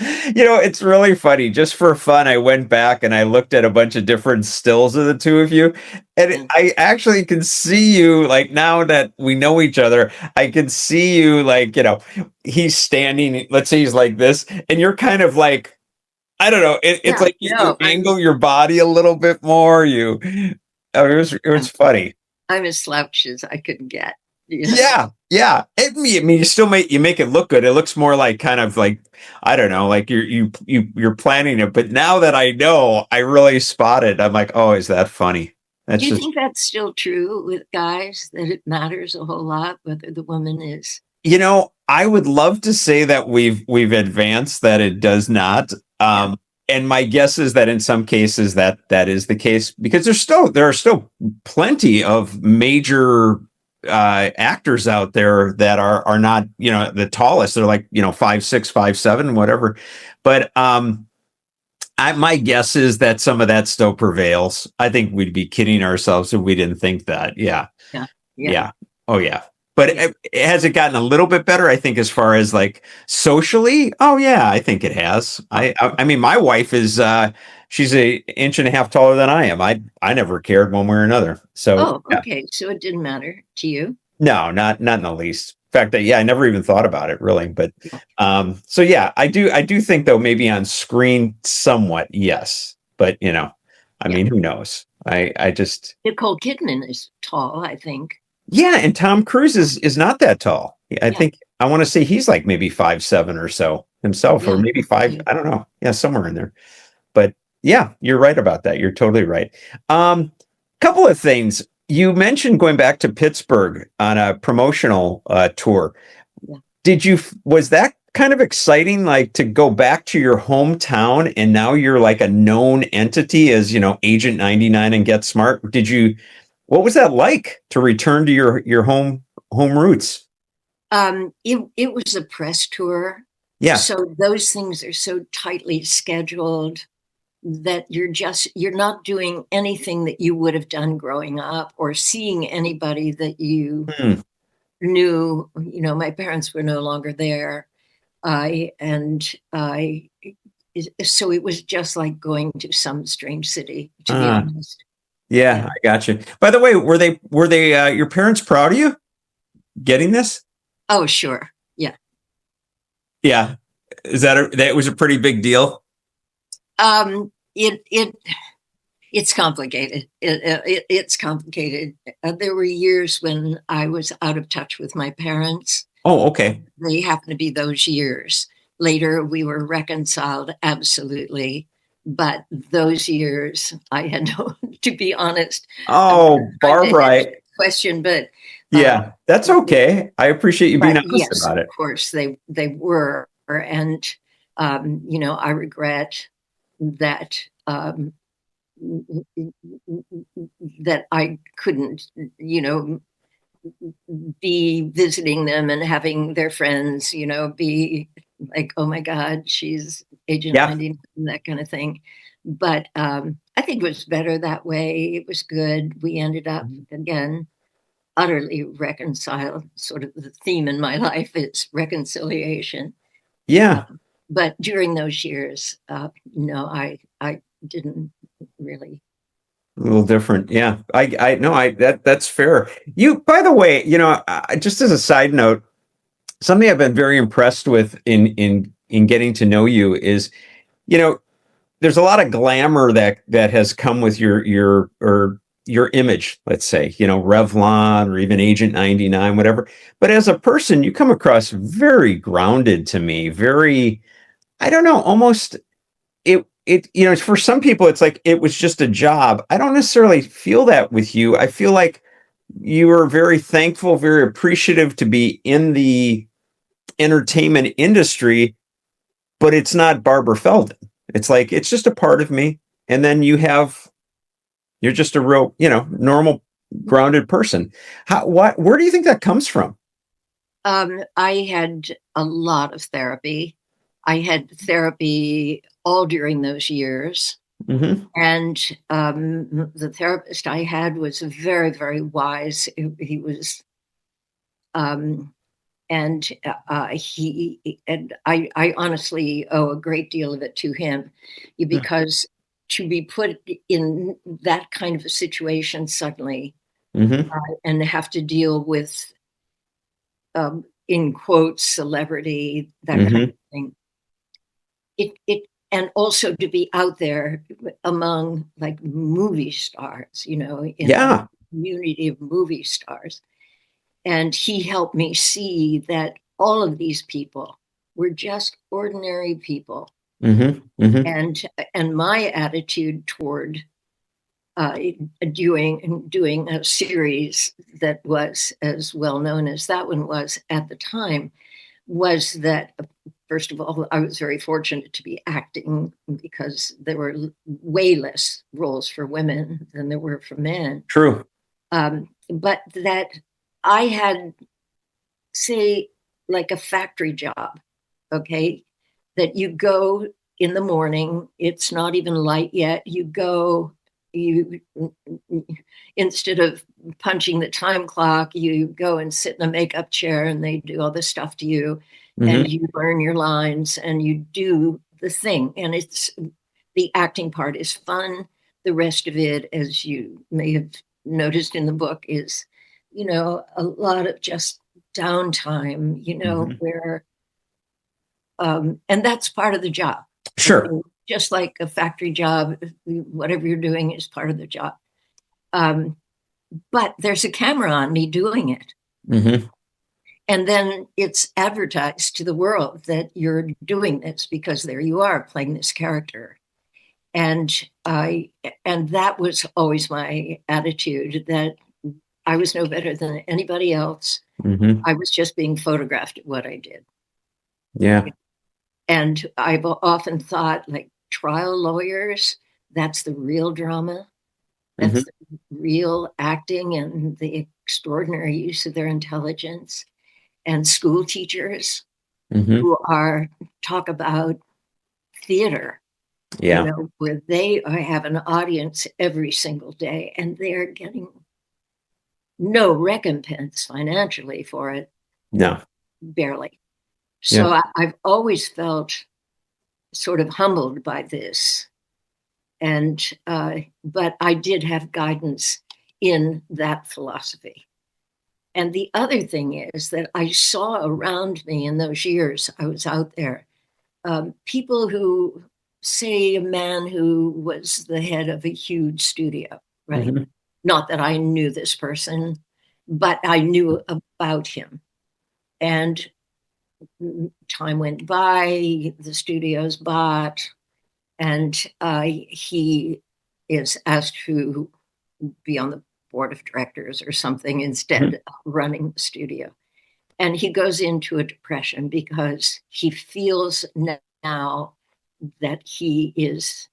It's really funny. Just for fun, I went back and I looked at a bunch of different stills of the two of you. And I actually can see you, like, now that we know each other, I can see you, like, he's standing, let's say he's like this, and you're kind of like, I don't know. It's like you angle your body a little bit more. It was funny. I'm as slouched as I could get. Yeah. I mean, you make it look good. It looks more like, kind of like, I don't know, like you're planning it. But now that I know, I really spot it. I'm like, oh, is that funny? Do you think that's still true with guys, that it matters a whole lot whether the woman is? I would love to say that we've advanced, that it does not. And my guess is that in some cases that is the case, because there are still plenty of major actors out there that are not, the tallest. They're like, 5'6", 5'7", whatever. But my guess is that some of that still prevails. I think we'd be kidding ourselves if we didn't think that. Yeah. Yeah. Yeah. Yeah. Oh yeah. But Yeah. has it gotten a little bit better? I think as far as like socially, oh yeah, I think it has. I mean, my wife is she's an inch and a half taller than I am. I never cared one way or another. So Oh, yeah. okay. So it didn't matter to you. No, not in the least. In fact, I never even thought about it really. But Yeah. so yeah, I do think though maybe on screen somewhat yes, but I Yeah. mean, who knows? I just Nicole Kidman is tall, I think. Yeah, and Tom Cruise is not that tall. I Yeah. think I want to say he's like maybe 5'7" or so himself, or Yeah. maybe five. I don't know. Yeah, somewhere in there. But yeah, you're right about that. You're totally right. Couple of things. You mentioned going back to Pittsburgh on a promotional tour. Yeah. Was that kind of exciting, like to go back to your hometown and now you're like a known entity as, Agent 99 and Get Smart? What was that like to return to your home roots? It was a press tour. Yeah. So those things are so tightly scheduled that you're not doing anything that you would have done growing up or seeing anybody that you Hmm. knew. My parents were no longer there. So it was just like going to some strange city, to be Uh, honest. yeah, Yeah. I got you. By the way, were they your parents proud of you getting this? Oh, sure. Yeah. Yeah. That was a pretty big deal? It's complicated. It's complicated. There were years when I was out of touch with my parents. Oh, okay. They happened to be those years. Later, we were reconciled, absolutely. But those years, I had no, to be honest, I'm Oh, trying to Barbara, answer the question, but yeah, that's okay. I appreciate you being honest yes, about of it. course, they were. And, I regret that that I couldn't, be visiting them and having their friends, be like, oh my God, she's Agent Yeah. 99, that kind of thing. But I think it was better that way. It was good. We ended up, again, utterly reconciled. Sort of the theme in my life is reconciliation. Yeah. But during those years, no, I didn't really. A little different. Yeah. I no, that's fair. By the way, just as a side note, something I've been very impressed with in getting to know you is, you know, there's a lot of glamour that has come with your image, let's say, Revlon or even Agent 99, whatever. But as a person, you come across very grounded to me, very, I don't know, almost for some people it's like it was just a job. I don't necessarily feel that with you. I feel like you are very thankful, very appreciative to be in the entertainment industry, but it's not Barbara Feldon. It's like it's just a part of me. And then you're just a real, normal, grounded person. Where do you think that comes from? I had a lot of therapy. I had therapy all during those years. Mm-hmm. And the therapist I had was very, very wise. He was, and I honestly owe a great deal of it to him, because to be put in that kind of a situation suddenly, Mm-hmm. and have to deal with, in quotes, celebrity, that kind Mm-hmm. of thing. It and also to be out there among like movie stars, in a Yeah. community of movie stars. And he helped me see that all of these people were just ordinary people. Mm-hmm. Mm-hmm. And and my attitude toward uh, doing a series that was as well known as that one was at the time was that, first of all, I was very fortunate to be acting because there were way less roles for women than there were for men. True. But that I had, say, like a factory job, okay, that you go in the morning, it's not even light yet. You go, you, instead of punching the time clock, you go and sit in a makeup chair and they do all this stuff to you, and you learn your lines and you do the thing. And it's, the acting part is fun. The rest of it, as you may have noticed in the book, is, a lot of just downtime, where, and that's part of the job. Sure. I mean, just like a factory job, whatever you're doing is part of the job. But there's a camera on me doing it. And then it's advertised to the world that you're doing this because there you are playing this character. And that was always my attitude, that I was no better than anybody else. I was just being photographed at what I did. Yeah. And I've often thought, like, trial lawyers, that's the real drama. That's the real acting and the extraordinary use of their intelligence. And school teachers who talk about theater, Yeah. where they have an audience every single day and they're getting no recompense financially for it. No. Barely. Yeah. So I've always felt sort of humbled by this. And, but I did have guidance in that philosophy. And the other thing is that I saw around me in those years I was out there, people who, say, a man who was the head of a huge studio, right? Not that I knew this person, but I knew about him. And time went by, the studio's bought, and he is asked to be on the board of directors or something instead of running the studio. And he goes into a depression because he feels now that he is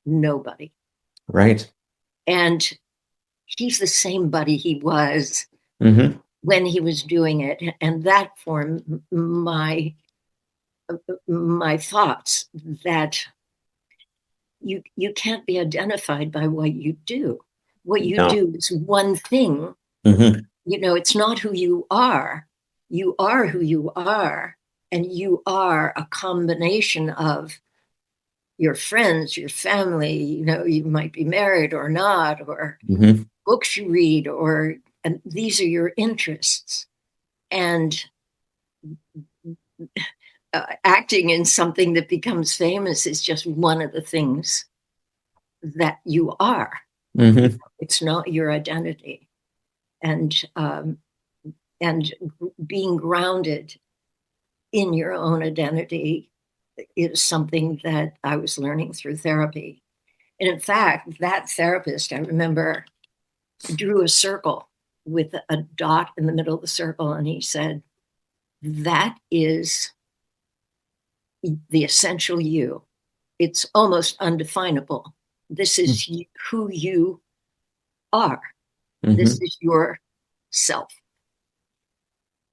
nobody. Right. And he's the same buddy he was when he was doing it. And that formed my thoughts that you can't be identified by what you do. What you do is one thing. It's not who you are. You are who you are, and you are a combination of your friends, your family. You might be married or not, or books you read, and these are your interests. And acting in something that becomes famous is just one of the things that you are. It's not your identity. And being grounded in your own identity is something that I was learning through therapy. And in fact, that therapist, I remember, drew a circle with a dot in the middle of the circle, and he said, that is the essential you. It's almost undefinable. This is who you are. This is your self.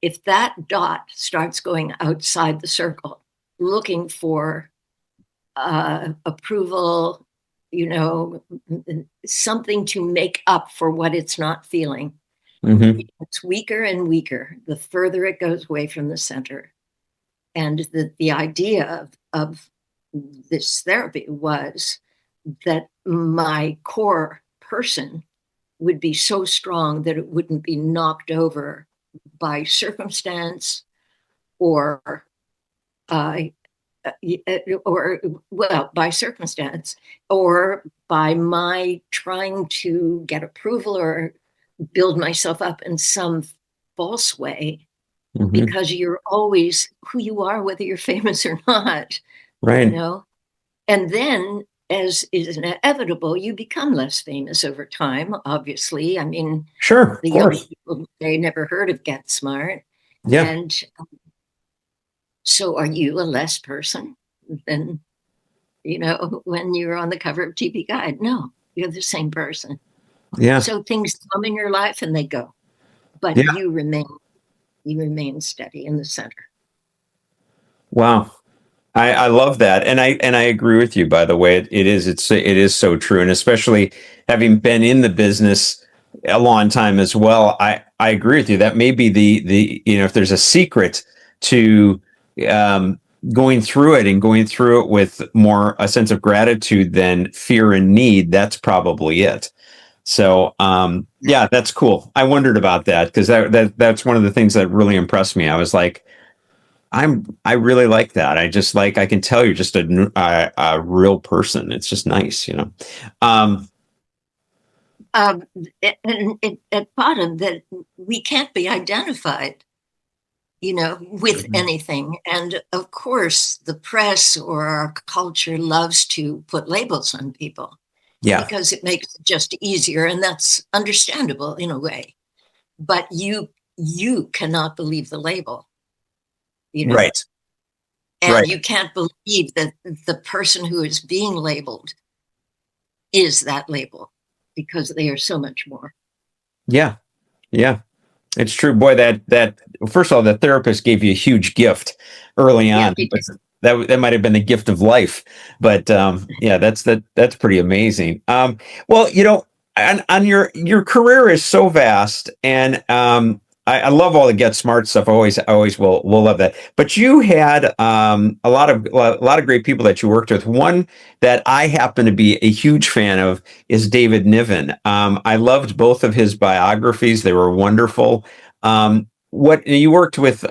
If that dot starts going outside the circle, looking for approval, something to make up for what it's not feeling, it's weaker and weaker the further it goes away from the center. And the idea of this therapy was that my core person would be so strong that it wouldn't be knocked over by circumstance or by circumstance, or by my trying to get approval or build myself up in some false way, because you're always who you are, whether you're famous or not. Right. And then, as is inevitable, you become less famous over time, obviously. I mean, Sure, the of young course. people, they never heard of Get Smart. Yeah. And so are you a less person than, when you're on the cover of TV Guide? No, you're the same person. Yeah. So things come in your life and they go. but Yeah. you remain steady in the center. Wow. I love that, and I agree with you. By the way, it is so true, and especially having been in the business a long time as well, I agree with you. That may be if there's a secret to um, going through it and going through it with more a sense of gratitude than fear and need, that's probably it. So yeah, that's cool. I wondered about that because that's one of the things that really impressed me. I was like, I really like that. I can tell you're just a real person. It's just nice, you know. Um, Um, and at bottom that we can't be identified, with anything. And of course, the press or our culture loves to put labels on people yeah, because it makes it just easier, and that's understandable in a way. But you cannot believe the label, you know, right, and right, you can't believe that the person who is being labeled is that label because they are so much more. yeah, yeah. It's true, boy. That first of all, the therapist gave you a huge gift early Yeah, on. he did. That might have been the gift of life, but yeah, that's pretty amazing. Well, on your career is so vast, and I love all the Get Smart stuff. I always will love that. But you had a lot of great people that you worked with. One that I happen to be a huge fan of is David Niven. I loved both of his biographies; they were wonderful. What you worked with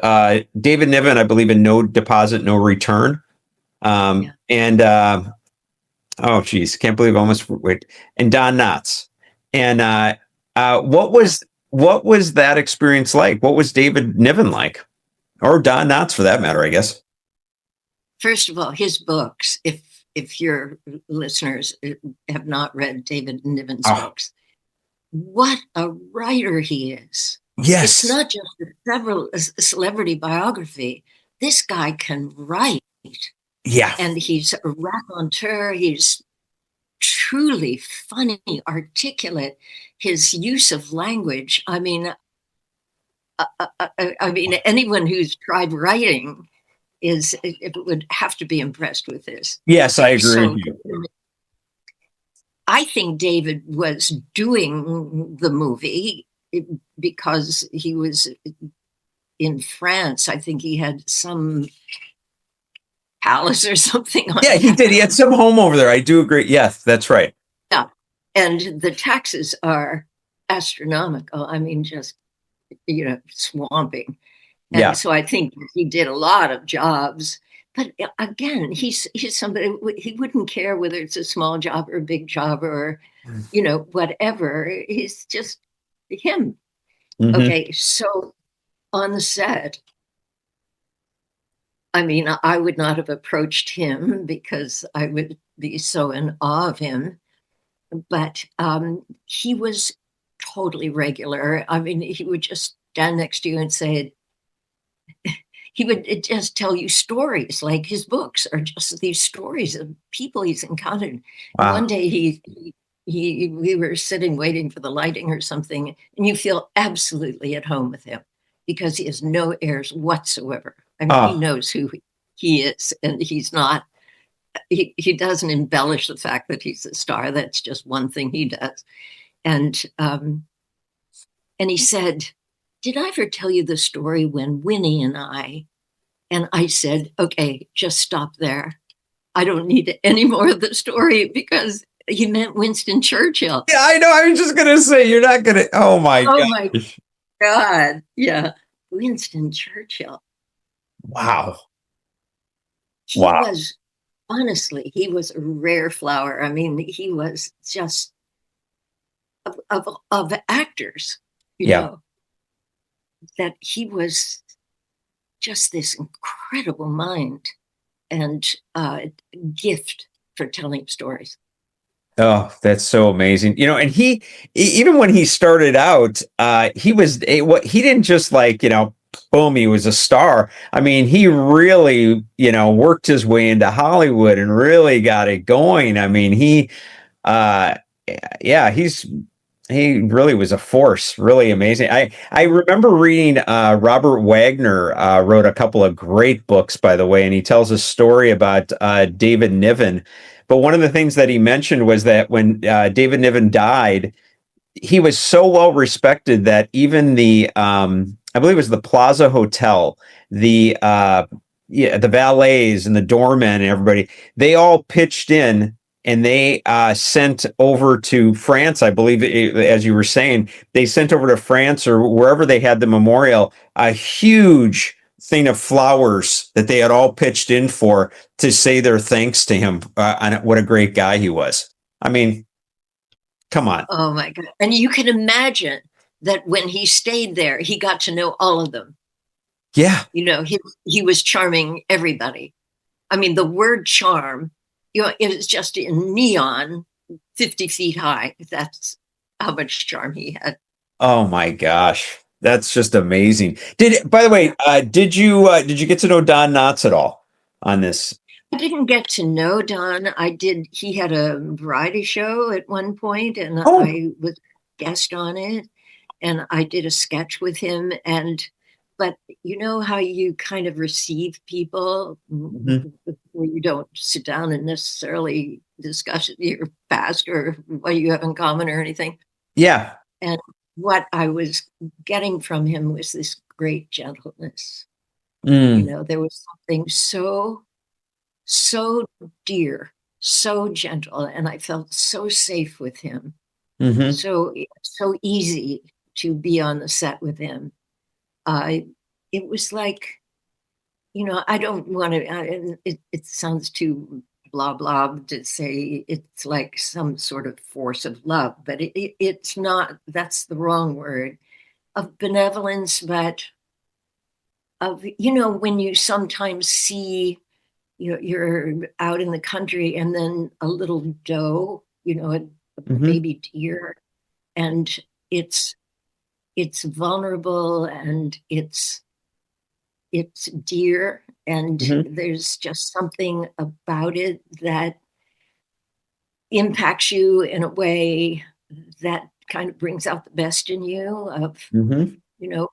David Niven, I believe, in No Deposit, No Return, Yeah. and oh, geez, can't believe I almost wait. And Don Knotts. And what was that experience like? What was David Niven like, or Don Knotts for that matter? I guess. First of all, his books, if your listeners have not read David Niven's Oh, books, what a writer he is. It's yes. not just a celebrity biography. This guy can write, Yeah. and he's a raconteur. He's truly funny, articulate. His use of language. I mean, anyone who's tried writing it would have to be impressed with this. Yes, I agree with So you. I think David was doing the movie because he was in France. I think he had some palace or something on Yeah, he did. He had town. some home over there. I do agree. Yes, that's right. Yeah. And the taxes are astronomical. I mean, just, swamping. Yeah. And so I think he did a lot of jobs. But again, he's somebody, he wouldn't care whether it's a small job or a big job or, whatever. He's just him. Hmm. Okay. So on the set, I mean, I would not have approached him because I would be so in awe of him. But he was totally regular. I mean, he would just stand next to you and say, he would just tell you stories, like his books are just these stories of people he's encountered. And one Wow. day we were sitting waiting for the lighting or something, and you feel absolutely at home with him because he has no airs whatsoever. I mean, he Oh, knows who he is, and he's not. He doesn't embellish the fact that he's a star. That's just one thing he does. And he said, "Did I ever tell you the story when Winnie and I said, okay, just stop there. I don't need any more of the story because he meant Winston Churchill." yeah. I know. I was just gonna say you're not gonna. Oh my Oh my gosh. God. Yeah. Winston Churchill. Wow. He Wow. was, honestly, he was a rare flower. I mean, he was just of actors, you Yeah. know, that he was just this incredible mind and gift for telling stories. Oh, that's so amazing. And even when he started out, what he didn't just boom, he was a star. I mean, he really, worked his way into Hollywood and really got it going. I mean, uh, yeah, He really was a force, really amazing. I remember reading Robert Wagner wrote a couple of great books, by the way, and he tells a story about David Niven. But one of the things that he mentioned was that when David Niven died, he was so well respected that even the I believe it was the Plaza Hotel, the yeah, the valets and the doormen and everybody, they all pitched in and they sent over to France. I believe, as you were saying, they sent over to France or wherever they had the memorial a huge thing of flowers that they had all pitched in for to say their thanks to him on what a great guy he was. I mean, come on. Oh my God. And you can imagine that when he stayed there, he got to know all of them. Yeah. He was charming everybody. I mean, the word charm, it was just in neon, 50 feet high. That's how much charm he had. Oh my gosh. That's just amazing. By the way, did you get to know Don Knotts at all on this? I didn't get to know Don. He had a variety show at one point, and Oh. I was guest on it, and I did a sketch with him. But you know how you kind of receive people Mhm. where you don't sit down and necessarily discuss your past or what you have in common or anything. Yeah. And what I was getting from him was this great gentleness. Mm. There was something so dear, so gentle, and I felt so safe with him. Hmm. So easy to be on the set with him. It was like, I don't want to. It sounds too blah blah to say it's like some sort of force of love, but it's not. That's the wrong word of benevolence, but of when you sometimes see you're out in the country and then a little doe, a Hmm. baby deer, and it's it's vulnerable and it's dear, and Hmm. there's just something about it that impacts you in a way that kind of brings out the best in you of Hmm. you know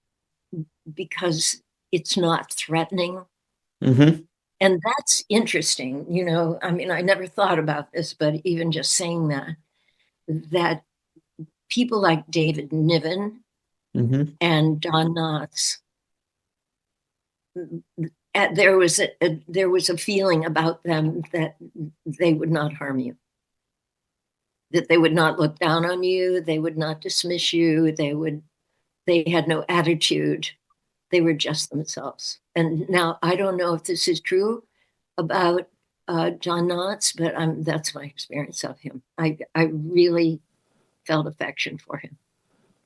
because it's not threatening. Hmm. And that's interesting. I mean, I never thought about this, but even just saying that people like David Niven Hmm. and Don Knotts, there was a feeling about them that they would not harm you, that they would not look down on you, they would not dismiss you, they had no attitude, they were just themselves. And now I don't know if this is true about John Knotts, but that's my experience of him. I really felt affection for him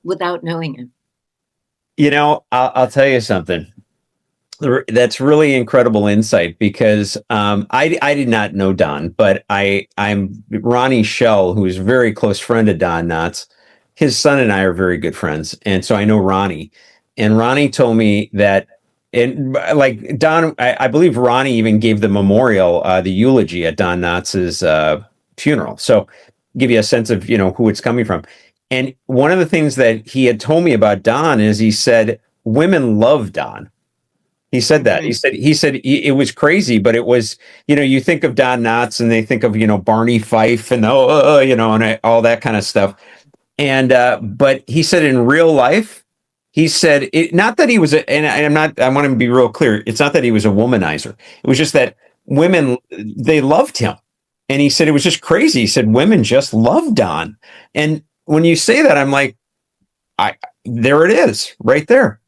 without knowing him. I'll tell you something. That's really incredible insight because I did not know Don, but I'm Ronnie Shell, who is a very close friend of Don Knotts. His son and I are very good friends, and so I know Ronnie. And Ronnie told me that, and like Don, I believe Ronnie even gave the memorial, the eulogy at Don Knotts's funeral. So give you a sense of who it's coming from. And one of the things that he had told me about Don is he said women love Don. He said that. Mm-hmm. He said it was crazy, but it was, you think of Don Knotts and they think of, Barney Fife and and all that kind of stuff. And but he said in real life, he said it not that he was and I'm not I want to be real clear. It's not that he was a womanizer. It was just that women they loved him. And he said it was just crazy. He said women just loved Don. And when you say that, I'm like, I there it is, right there.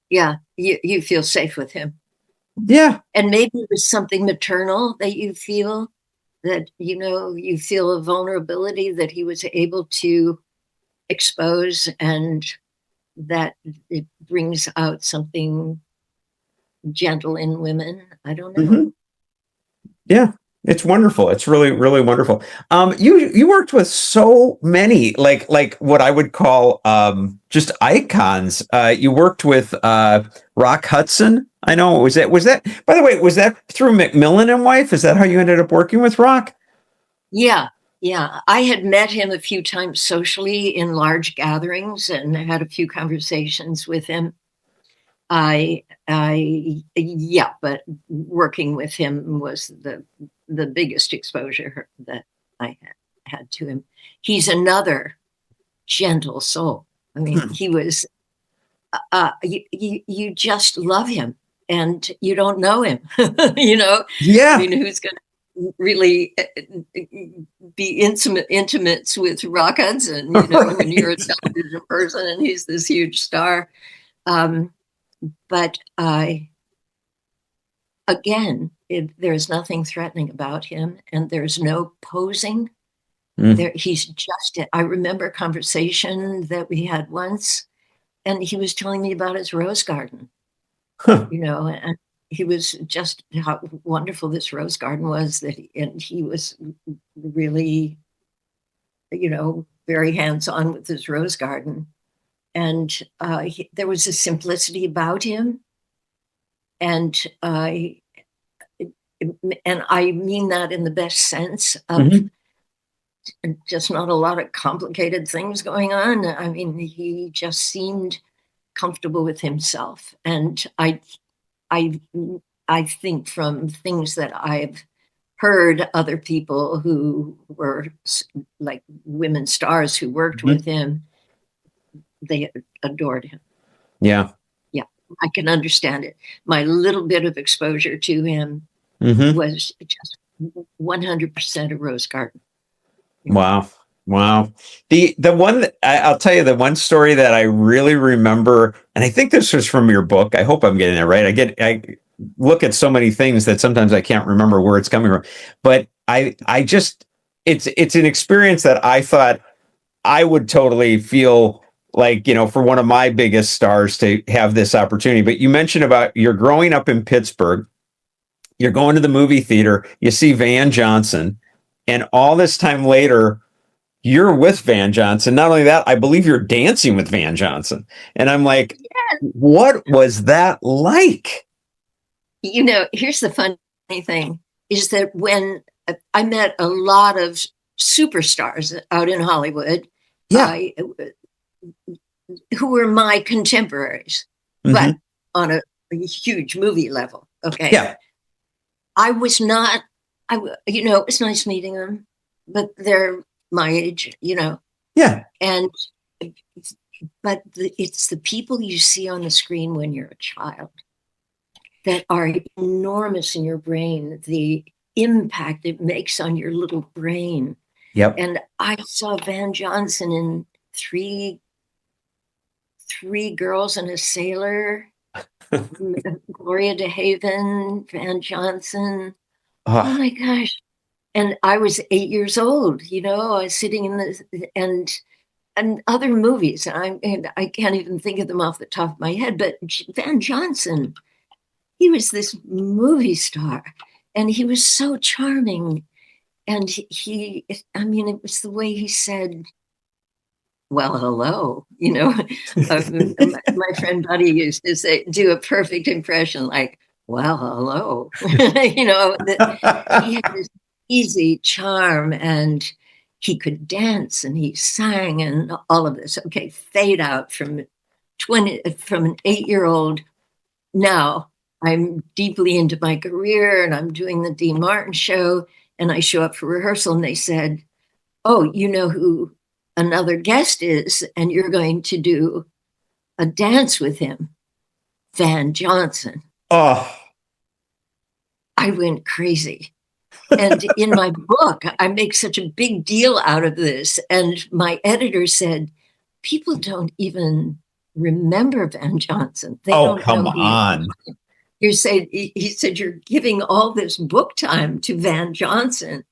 Yeah, you feel safe with him. Yeah. And maybe it was something maternal that you feel, that you feel a vulnerability that he was able to expose, and that it brings out something gentle in women. I don't know. Mhm. Yeah, it's wonderful. It's really, really wonderful. You worked with so many, like what I would call just icons. You worked with Rock Hudson. I know. Was that? By the way, was that through Macmillan and Wife? Is that how you ended up working with Rock? Yeah, Yeah, I had met him a few times socially in large gatherings and had a few conversations with him. Yeah, but working with him was the biggest exposure that I had to him. He's another gentle soul. I mean, he was, you just love him and you don't know him, I Yeah. mean, who's going to really be intimates with Rock Hudson, Right. when you're a television person and he's this huge star. But again, there's nothing threatening about him, and there's no posing. Mm. He's just. I remember a conversation that we had once, and he was telling me about his rose garden. Huh. And he was just how wonderful this rose garden was. And he was really, very hands-on with his rose garden, and there was a simplicity about him, and and I mean that in the best sense of Mhm. just not a lot of complicated things going on. I mean, he just seemed comfortable with himself, and I, I think from things that I've heard other people who were like women stars who worked Mhm. with him, they adored him. Yeah. Yeah, I can understand it. My little bit of exposure to him Hmm. was just 100% a rose garden. Wow. Wow. The one that I'll tell you, the one story that I really remember, and I think this was from your book. I hope I'm getting it right. I look at so many things that sometimes I can't remember where it's coming from. But I just it's an experience that I thought I would totally feel like, for one of my biggest stars to have this opportunity. But you mentioned about you're growing up in Pittsburgh, you're going to the movie theater, you see Van Johnson, and all this time later, you're with Van Johnson. Not only that, I believe you're dancing with Van Johnson. And I'm like, what was that like? Here's the funny thing is that when I met a lot of superstars out in Hollywood, Yeah. I who were my contemporaries, but Hmm. on a huge movie level. Okay. Yeah. I was not, it was nice meeting them, but they're my age, Yeah. and, but it's the people you see on the screen when you're a child that are enormous in your brain, the impact it makes on your little brain. Yep. And I saw Van Johnson in three girls and a sailor, Gloria DeHaven, Van Johnson. Oh Oh, my gosh. And I was 8 years old, I was sitting in this and other movies. And I can't even think of them off the top of my head, but Van Johnson, he was this movie star and he was so charming. And I mean, it was the way he said, well, hello, my friend Buddy used to say, do a perfect impression, like, well, hello, that he had this easy charm and he could dance and he sang and all of this. Okay, fade out from an 8-year-old. Now I'm deeply into my career and I'm doing the Dean Martin show and I show up for rehearsal and they said, oh, you know who another guest is, and you're going to do a dance with him, Van Johnson. oh, I went crazy. And in my book, I make such a big deal out of this. And my editor said, people don't even remember Van Johnson. They oh, don't come know he on. he said, you're giving all this book time to Van Johnson.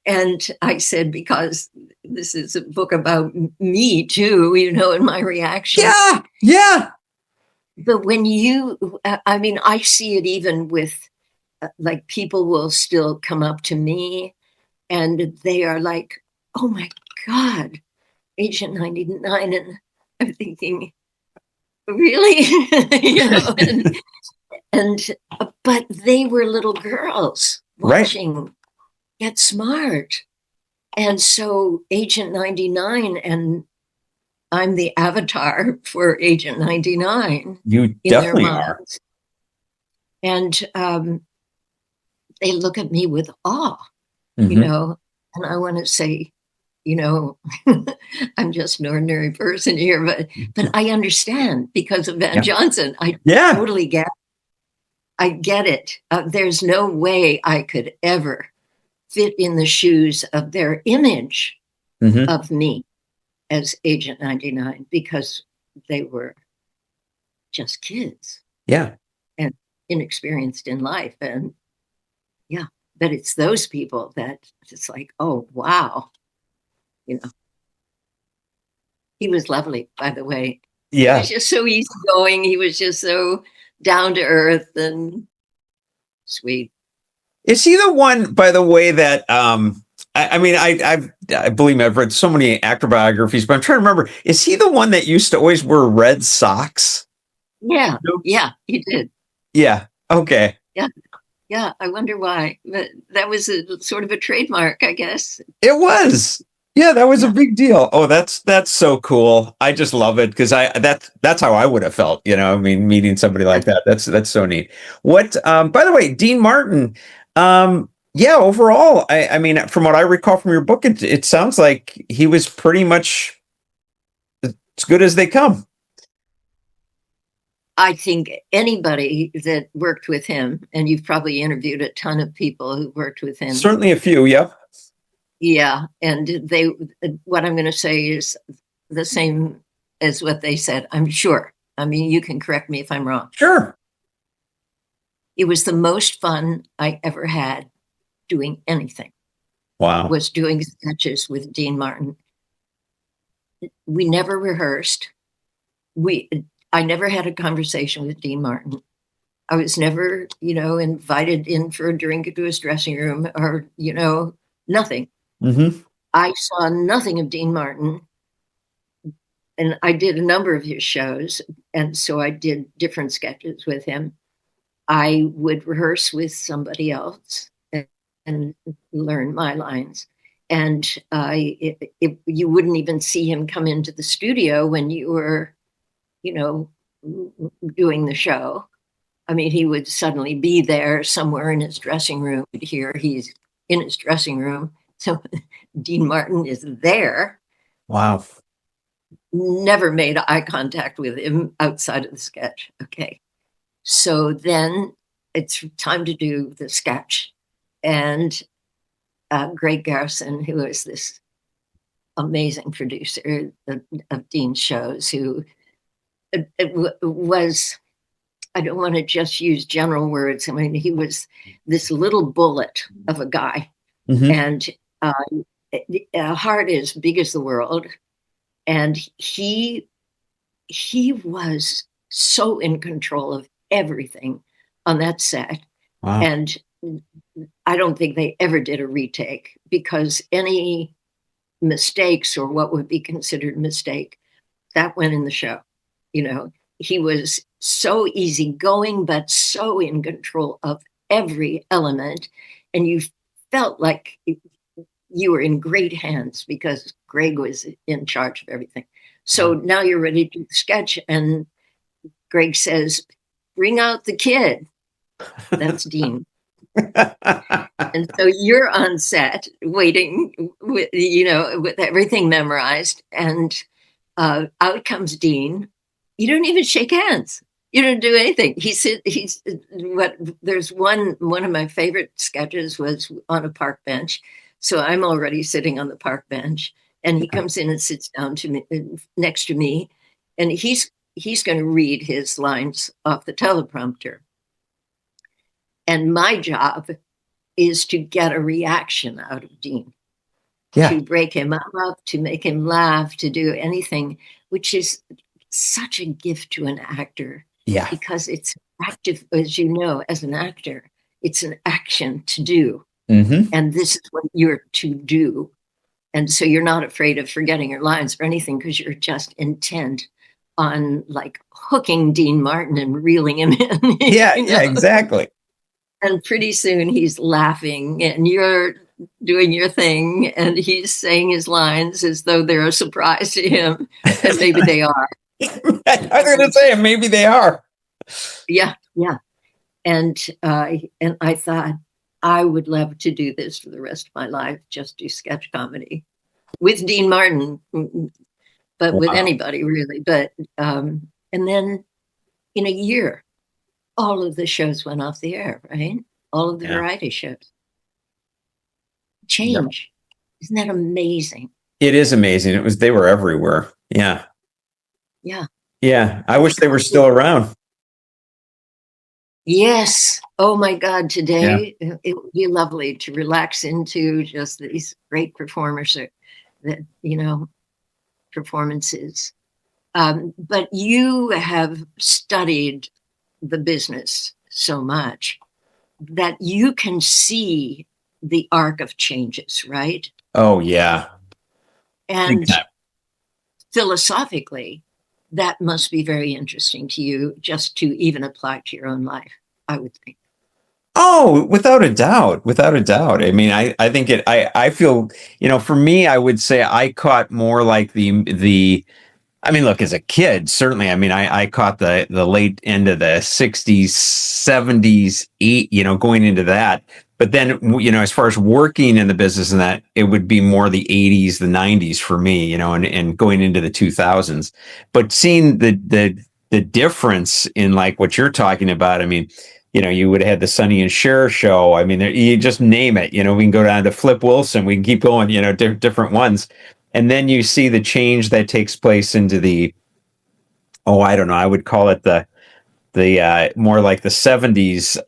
And I said, because this is a book about me too, and my reaction. Yeah. Yeah. But I mean, I see it even with like people will still come up to me and they are like, oh my God, Agent 99. And I'm thinking, really? and but they were little girls Right. watching Get Smart. And so Agent 99, and I'm the avatar for Agent 99 You in their definitely are. minds. And they look at me with awe, you Mm-hmm. know, and I want to say, you know, I'm just an ordinary person here, but I understand because of Van Yeah. Johnson. I Yeah. totally get it. There's no way I could ever fit in the shoes of their image Mm-hmm. of me as Agent 99 because they were just kids Yeah. and inexperienced in life. And yeah, but it's those people that it's like, oh, wow. You know, he was lovely, by the way. He was Yeah. just so easygoing. He was just so down to earth and sweet. Is he the one, by the way, that I mean, I believe me, I've read so many actor biographies, but I'm trying to remember. Is he the one that used to always wear red socks? Yeah, No. yeah, he did. Yeah. Okay. Yeah, yeah. I wonder why. But that was a sort of a trademark, I guess. It was. Yeah, that was a Yeah. big deal. Oh, that's so cool. I just love it because that's how I would have felt, you know. I mean, meeting somebody like that. That's so neat. What by the way, Dean Martin, yeah, overall, I mean, from what I recall from your book, it sounds like he was pretty much as good as they come. I think anybody that worked with him, and you've probably interviewed a ton of people who worked with him. Certainly a few, yep. Yeah. And what I'm going to say is the same as what they said, I'm sure. I mean, you can correct me if I'm wrong. Sure. It was the most fun I ever had doing anything, Wow. was doing sketches with Dean Martin. We never rehearsed. I never had a conversation with Dean Martin. I was never, invited in for a drink into his dressing room or, nothing. Mm-hmm. I saw nothing of Dean Martin, and I did a number of his shows. And so I did different sketches with him. I would rehearse with somebody else and learn my lines. And you wouldn't even see him come into the studio when you were, you know, doing the show. I mean, he would suddenly be there somewhere in his dressing room. You'd hear he's in his dressing room. So Dean Martin is there. Wow. Never made eye contact with him outside of the sketch. Okay. So then it's time to do the sketch. And Greg Garrison, who is this amazing producer of Dean's shows, who was, I don't want to just use general words. I mean, he was this little bullet of a guy, Mm-hmm. and a heart as big as the world. And he was so in control of everything on that set. Wow. And I don't think they ever did a retake because any mistakes or what would be considered a mistake that went in the show. He was so easygoing, but so in control of every element. And you felt like you were in great hands because Greg was in charge of everything. So now you're ready to do the sketch, and Greg says, "Bring out the kid." That's Dean. And so you're on set waiting with, with everything memorized, and out comes Dean. You don't even shake hands. You don't do anything. There's one of my favorite sketches was on a park bench. So I'm already sitting on the park bench, and he comes in and sits down to me next to me, and he's going to read his lines off the teleprompter. And my job is to get a reaction out of Dean, Yeah. to break him up, to make him laugh, to do anything, which is such a gift to an actor. Yeah. Because it's active, as you know, as an actor, it's an action to do. Mm-hmm. And this is what you're to do. And so you're not afraid of forgetting your lines or anything because you're just intent on like hooking Dean Martin and reeling him in. Yeah, yeah, exactly. And pretty soon he's laughing and you're doing your thing and he's saying his lines as though they're a surprise to him. And maybe they are. I was going to say, maybe they are. Yeah, yeah. And I thought I would love to do this for the rest of my life, just do sketch comedy with Dean Martin, but with anybody really. But and then in a year, all of the shows went off the air, right? All of the variety shows. Change. Isn't that amazing? It is amazing. They were everywhere. Yeah. Yeah. Yeah. I wish they were still around. Yes. Oh my God. Today it would be lovely to relax into just these great performers that, performances. But you have studied the business so much that you can see the arc of changes, right? Oh, yeah. And philosophically, that must be very interesting to you just to even apply to your own life, I would think. Oh, without a doubt. Without a doubt. I mean, I think I feel, for me, I would say I caught more like I mean, look, as a kid, certainly, I mean, I caught the late end of the 60s, 70s, going into that. But then, as far as working in the business and that, it would be more the 80s, the 90s for me, and going into the 2000s. But seeing the difference in like what you're talking about, I mean, you would have had the Sonny and Cher show. I mean, you just name it. We can go down to Flip Wilson. We can keep going, different ones. And then you see the change that takes place into I don't know, I would call it the more like the 70s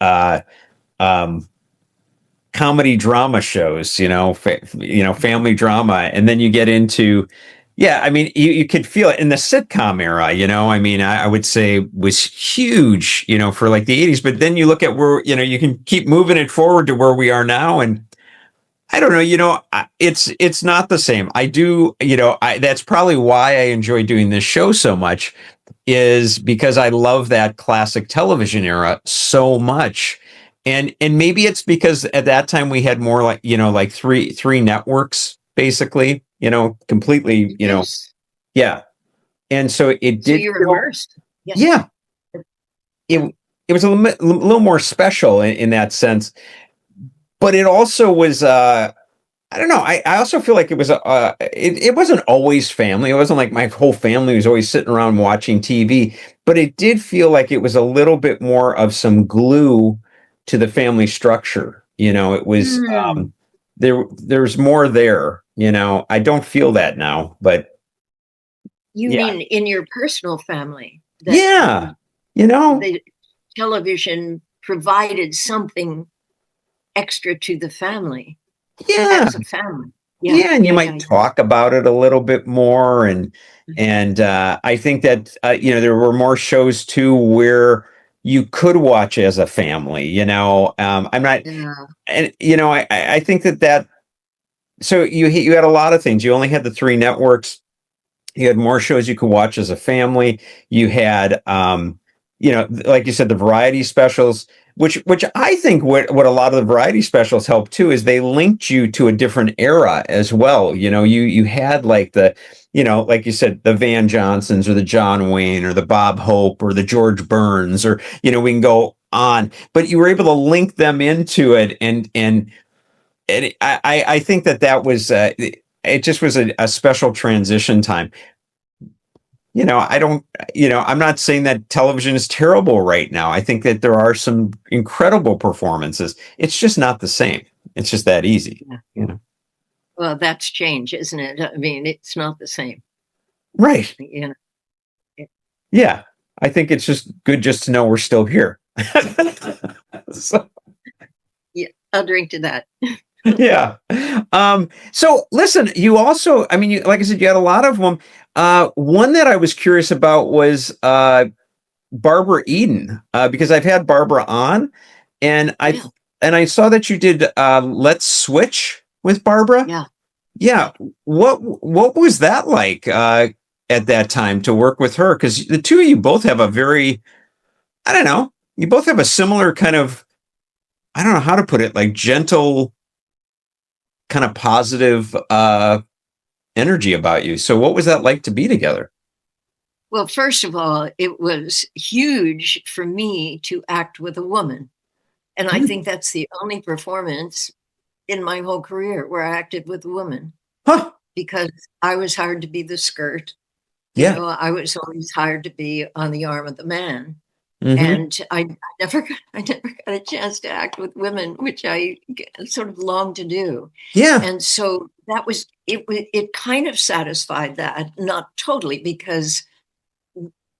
comedy drama shows, family drama. And then you get into, I mean, you could feel it in the sitcom era, I mean, I would say was huge, for like the 80s. But then you look at where, you can keep moving it forward to where we are now. And I don't know, it's not the same. I do, that's probably why I enjoy doing this show so much, is because I love that classic television era so much. And maybe it's because at that time we had more like, like three networks, basically, completely, Yes. yeah. And so it did. So you're immersed. Yes. Yeah. It was a little more special in that sense. But it also was, I don't know. I also feel like it was, it wasn't always family. It wasn't like my whole family was always sitting around watching TV, but it did feel like it was a little bit more of some glue to the family structure. It was, there's more there, I don't feel that now, but. You mean in your personal family? The television provided something extra to the family. Yeah. As a family. Yeah, and you might talk about it a little bit more, and I think that there were more shows too where you could watch as a family. I'm not, and I think that so you had a lot of things. You only had the three networks. You had more shows you could watch as a family. You had, like you said, the variety specials. Which I think what a lot of the variety specials helped too is they linked you to a different era as well. You had like the, like you said, the Van Johnsons or the John Wayne or the Bob Hope or the George Burns, or, we can go on, but you were able to link them into it. And I think that was, it just was a special transition time. I'm not saying that television is terrible right now. I think that there are some incredible performances. It's just not the same. It's just that easy. Well, that's change, isn't it? I mean, it's not the same. Right. Yeah. I think it's just good just to know we're still here. Yeah, I'll drink to that. Yeah. So listen, you also, I mean, like I said, you had a lot of them. One that I was curious about was Barbara Eden, because I've had Barbara on, and I saw that you did Let's Switch with Barbara. Yeah. Yeah. What was that like at that time to work with her? Because the two of you both have a very, I don't know, you both have a similar kind of I don't know how to put it, like gentle, kind of positive energy about you. So what was that like to be together? Well, first of all, it was huge for me to act with a woman. And I think that's the only performance in my whole career where I acted with a woman, Huh. because I was hired to be the skirt. Yeah. I was always hired to be on the arm of the man. Mm-hmm. And I never got a chance to act with women, which I sort of longed to do. Yeah. And so that was it. It kind of satisfied that, not totally, because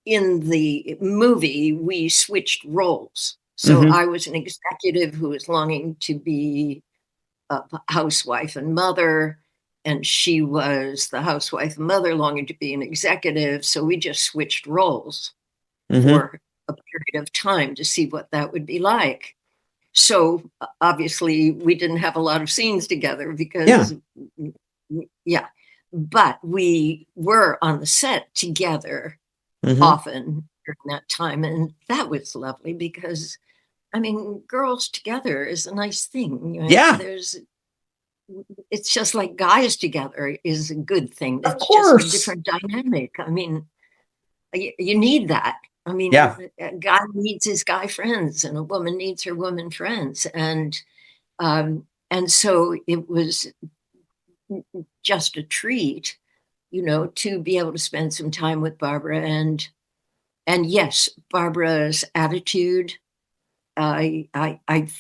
in the movie we switched roles. So Mm-hmm. I was an executive who was longing to be a housewife and mother, and she was the housewife and mother longing to be an executive. So we just switched roles Mm-hmm. for a period of time to see what that would be like. So obviously, we didn't have a lot of scenes together Yeah. because, yeah, but we were on the set together Mm-hmm. often during that time. And that was lovely because, I mean, girls together is a nice thing. Right? Yeah. It's just like guys together is a good thing. Of It's just a course. different dynamic. I mean, you need that. I mean, Yeah. a guy needs his guy friends, and a woman needs her woman friends, and so it was just a treat, to be able to spend some time with Barbara, and yes, Barbara's attitude. I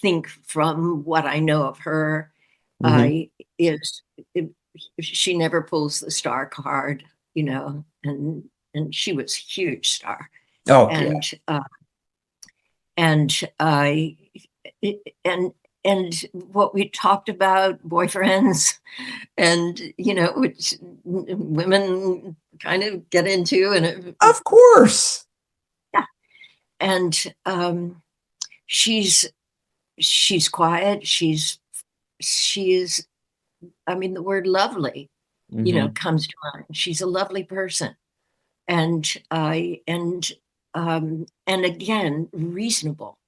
think from what I know of her, Mm-hmm. is it, she never pulls the star card, and she was a huge star. Oh, yeah. And uh, and I and and what we talked about, boyfriends, and which women kind of get into, and Of course. yeah, and she's she's quiet. She's I mean, the word lovely, Mm-hmm. comes to mind. She's a lovely person, and and again, reasonable.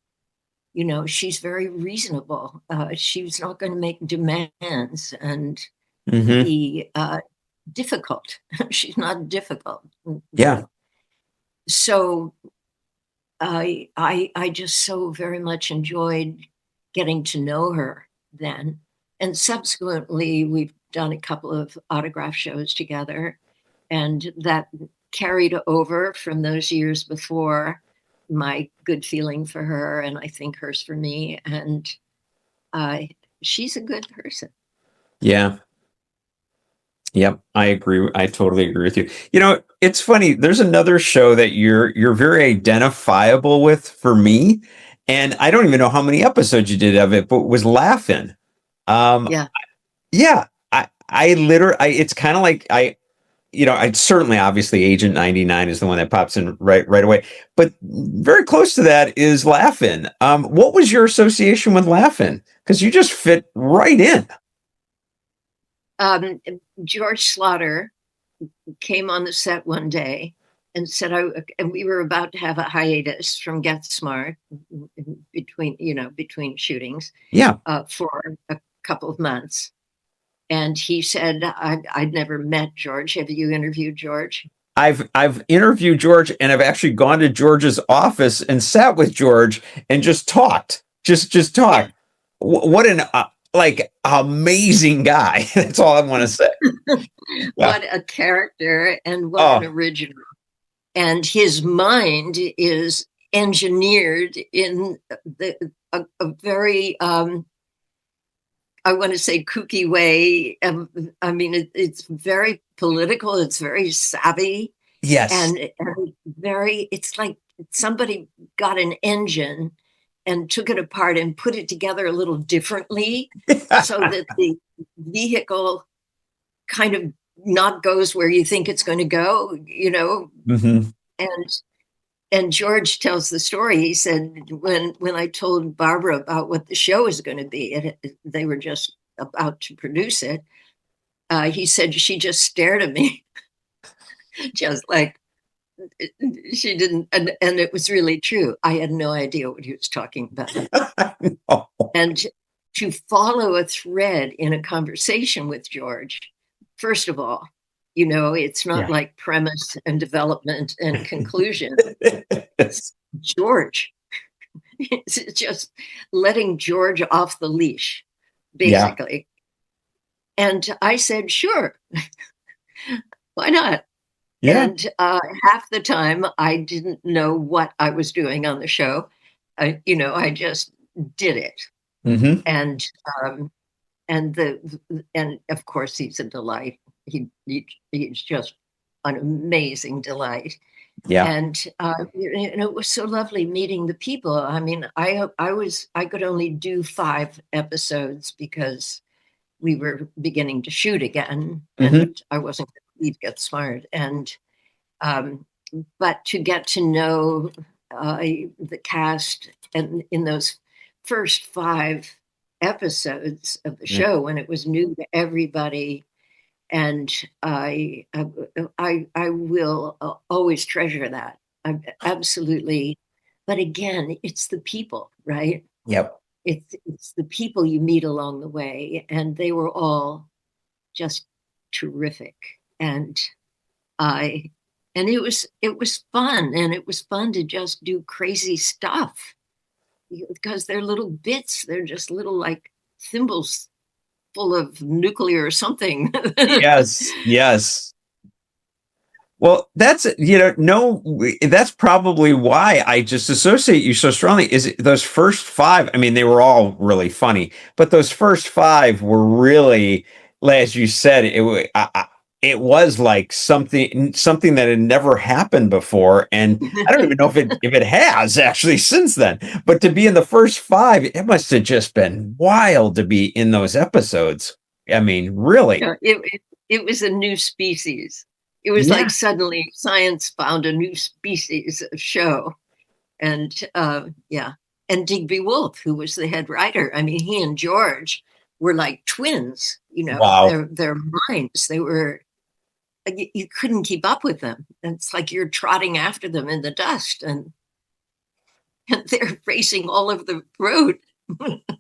She's very reasonable. She's not going to make demands and Mm-hmm. be difficult. She's not difficult. Yeah. So I just so very much enjoyed getting to know her then, and subsequently we've done a couple of autograph shows together, and that carried over from those years before, my good feeling for her, and I think hers for me, and uh, she's a good person. Yeah. Yep, I agree. I totally agree with you. It's funny. There's another show that you're very identifiable with for me, and I don't even know how many episodes you did of it, but it was Laughing. Um, Yeah. yeah, I literally, it's kind of like I certainly obviously Agent 99 is the one that pops in right away, but very close to that is Laughing. What was your association with Laughing? Because you just fit right in. um, George Slaughter came on the set one day and said, and we were about to have a hiatus from Get Smart, between shootings, Yeah. for a couple of months. And he said, I'd never met George. Have you interviewed George? I've interviewed George, and I've actually gone to George's office and sat with George and just talked. Just Yeah. talked. What an like amazing guy. That's all I want to say. Yeah. What a character, and what an Oh, original. And his mind is engineered in a very, I want to say, kooky way. I mean, it's very political, it's very savvy, yes. and very, it's like somebody got an engine and took it apart and put it together a little differently, so that the vehicle kind of not goes where you think it's going to go, Hmm. and George tells the story. He said, when I told Barbara about what the show is going to be, they were just about to produce it. He said she just stared at me, just like she didn't, and it was really true. I had no idea what he was talking about. I know. And to follow a thread in a conversation with George, first of all, it's not like premise and development and conclusion. It's George. It's just letting George off the leash, basically. Yeah. And I said, sure, why not? Yeah. And half the time I didn't know what I was doing on the show. I just did it. Mm-hmm. And of course he's a delight. He's just an amazing delight. Yeah. And it was so lovely meeting the people. I mean, I could only do 5 episodes because we were beginning to shoot again, and I wasn't going to leave Get Smart. And but to get to know the cast, and in those first 5 episodes of the show, when it was new to everybody, and I will always treasure that. Absolutely. But again, it's the people, right? Yep. It's the people you meet along the way, and they were all just terrific. And it was fun, and it was fun to just do crazy stuff, because they're little bits. They're just little like thimbles full of nuclear or something. Yes. Well, that's that's probably why I just associate you so strongly. Is those first 5? I mean, they were all really funny, but those first 5 were really, as you said, it was like something that had never happened before, and I don't even know if it has actually since then. But to be in the first 5, it must have just been wild to be in those episodes. I mean, really, it was a new species. It was like suddenly science found a new species of show. And and Digby Wolf, who was the head writer. I mean, he and George were like twins, wow. their minds, they were, you couldn't keep up with them. And it's like you're trotting after them in the dust, and they're racing all over the road.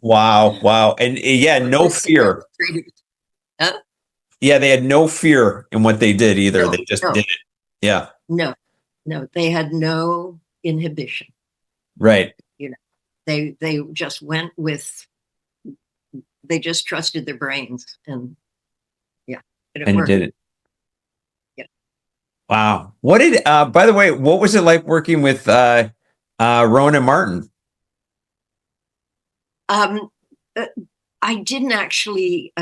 Wow. And no fear. Huh? Yeah, they had no fear in what they did either. No, They just no. did it. Yeah. No, they had no inhibition. Right. They just went with, they just trusted their brains, and it And worked. did it. Yeah. Wow. What did by the way, what was it like working with Rowan and Martin? I didn't actually,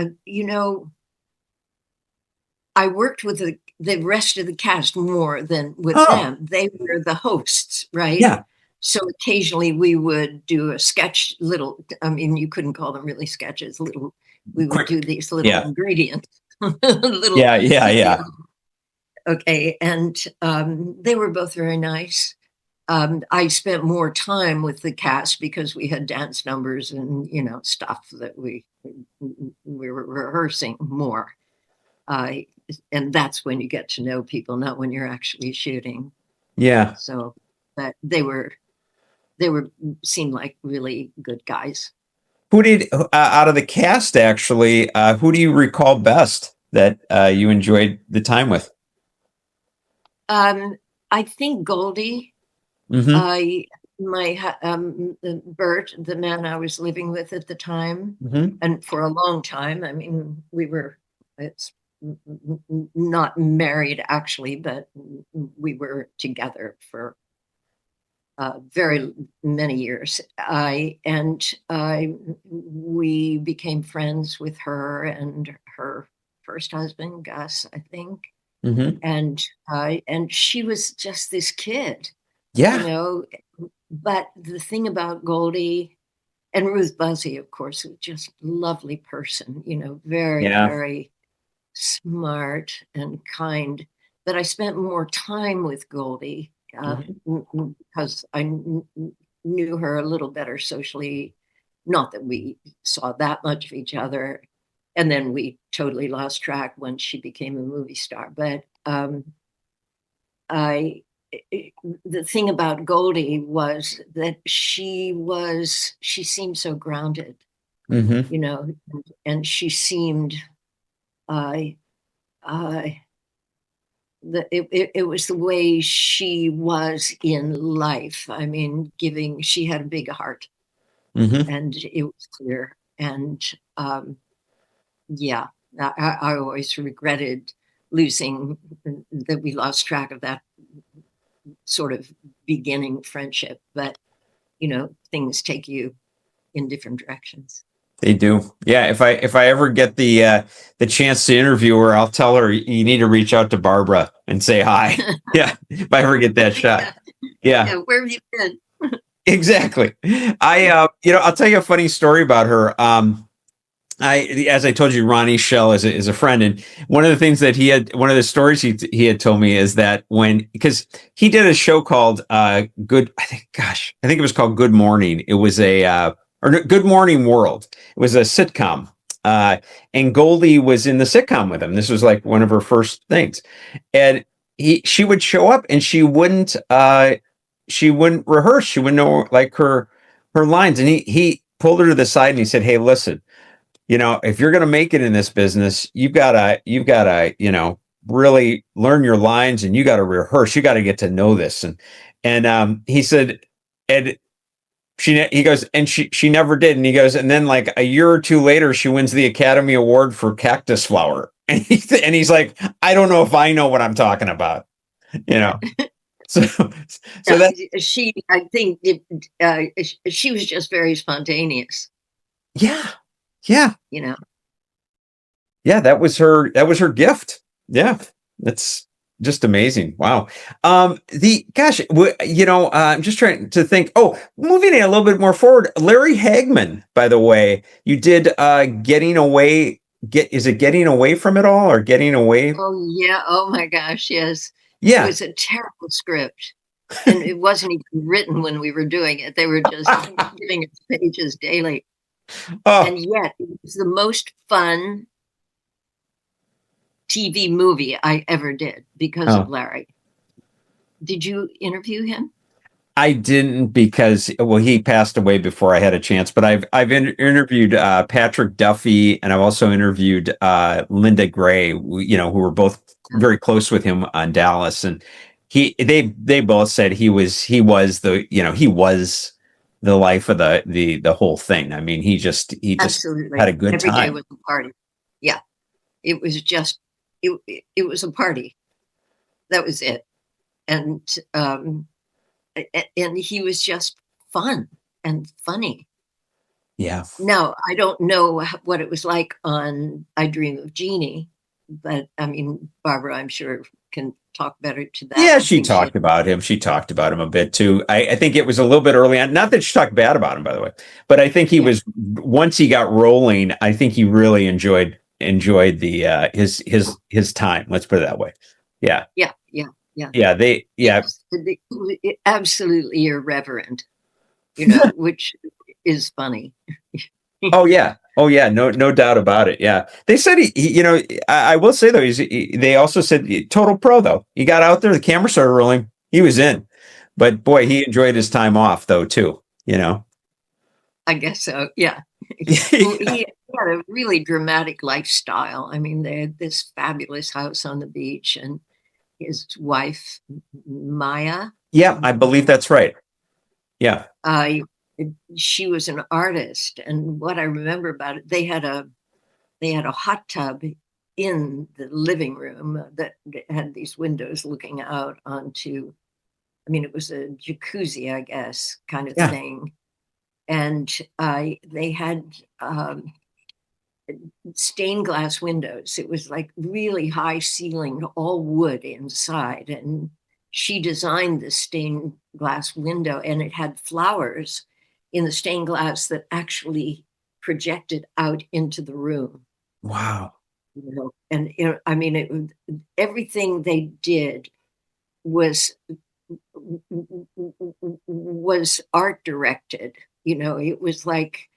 I worked with the rest of the cast more than with them. They were the hosts, right? Yeah. So occasionally we would do a sketch, I mean, you couldn't call them really sketches, we would do these little ingredients. Yeah. Okay. And they were both very nice. I spent more time with the cast because we had dance numbers and, stuff that we were rehearsing more. And that's when you get to know people, not when you're actually shooting. Yeah. So, but seemed like really good guys. Who did out of the cast actually? Who do you recall best that you enjoyed the time with? I think Goldie. Bert, the man I was living with at the time, and for a long time. I mean, it's not married actually, but we were together for very many years. We became friends with her and her first husband, Gus, I think. And she was just this kid. Yeah. But the thing about Goldie and Ruth Buzzy, of course, was just a lovely person, very, very smart and kind. But I spent more time with Goldie because I knew her a little better socially. Not that we saw that much of each other. And then we totally lost track when she became a movie star. But the thing about Goldie was that she seemed so grounded, Mm-hmm. and she seemed, uh, uh, it was the way she was in life. I mean, she had a big heart, Mm-hmm. and it was clear. And yeah, I always regretted losing that we lost track of that sort of beginning friendship. But things take you in different directions. They do. Yeah. If I ever get the chance to interview her, I'll tell her you need to reach out to Barbara and say hi. Yeah. If I ever get that shot. Yeah, Yeah. yeah. Where have you been? Exactly. I'll tell you a funny story about her. As I told you, Ronnie Shell is a friend, and one of the things that one of the stories he had told me is that because he did a show called I think it was called Good Morning. It was Good Morning World. It was a sitcom, and Goldie was in the sitcom with him. This was like one of her first things, and she would show up and she wouldn't rehearse. She wouldn't know like her lines, and he pulled her to the side and he said, "Hey, listen. If you're going to make it in this business, you've got to, really learn your lines and you got to rehearse. You got to get to know this." And he said, and he goes, and she never did. And he goes, and then like a year or two later, she wins the Academy Award for Cactus Flower. And he's like, I don't know if I know what I'm talking about, you know? So, so Yeah, that, I think she was just very spontaneous. yeah, yeah. You know. Yeah, that was her gift. Yeah, that's just amazing. Wow. I'm just trying to think. Oh, moving a little bit more forward. Larry Hagman, by the way, you did getting away. Is it getting away from it all or getting away? Oh yeah. Oh my gosh. Yes. It Yeah. was a terrible script, and it wasn't even written when we were doing it. They were just giving us pages daily, Oh, and yet it was the most fun TV movie I ever did because of oh. Larry. Did you interview him? I didn't because he passed away before I had a chance. But I've interviewed Patrick Duffy, and I've also interviewed Linda Gray. Who were both very close with him on Dallas, and they both said he was the life of the whole thing. I mean, he just had Absolutely. a good Every day time. was a party. Yeah. It was just it was a party. That was it. And and he was just fun and funny. Yeah. Now, I don't know what it was like on I Dream of Jeannie, but I mean, Barbara, I'm sure, can talk better to that. Yeah, I she think she talked about him. She talked about him a bit too. I think it was a little bit early on. Not that she talked bad about him, by the way, but I think he yeah, was once he got rolling. I think he really enjoyed the his time. Let's put it that way. Yeah, yeah, yeah, yeah. yeah. Yeah. Yes, absolutely irreverent, which is funny. Oh yeah. Oh yeah. No doubt about it. Yeah. They said I will say though, they also said total pro though. He got out there, the camera started rolling, he was in. But boy, he enjoyed his time off though too. You know. I guess so. Yeah. Well, he had a really dramatic lifestyle. I mean, they had this fabulous house on the beach, and his wife, Maya, Yeah, I believe that's right. Yeah. uh, she was an artist. And what I remember about it, they had a hot tub in the living room that had these windows looking out onto. I mean, it was a jacuzzi, I guess, kind of Yeah. thing. And they had stained glass windows. It was like really high ceiling, all wood inside. And she designed this stained glass window, and it had flowers in the stained glass that actually projected out into the room. Wow. And I mean, everything they did was art directed. It was like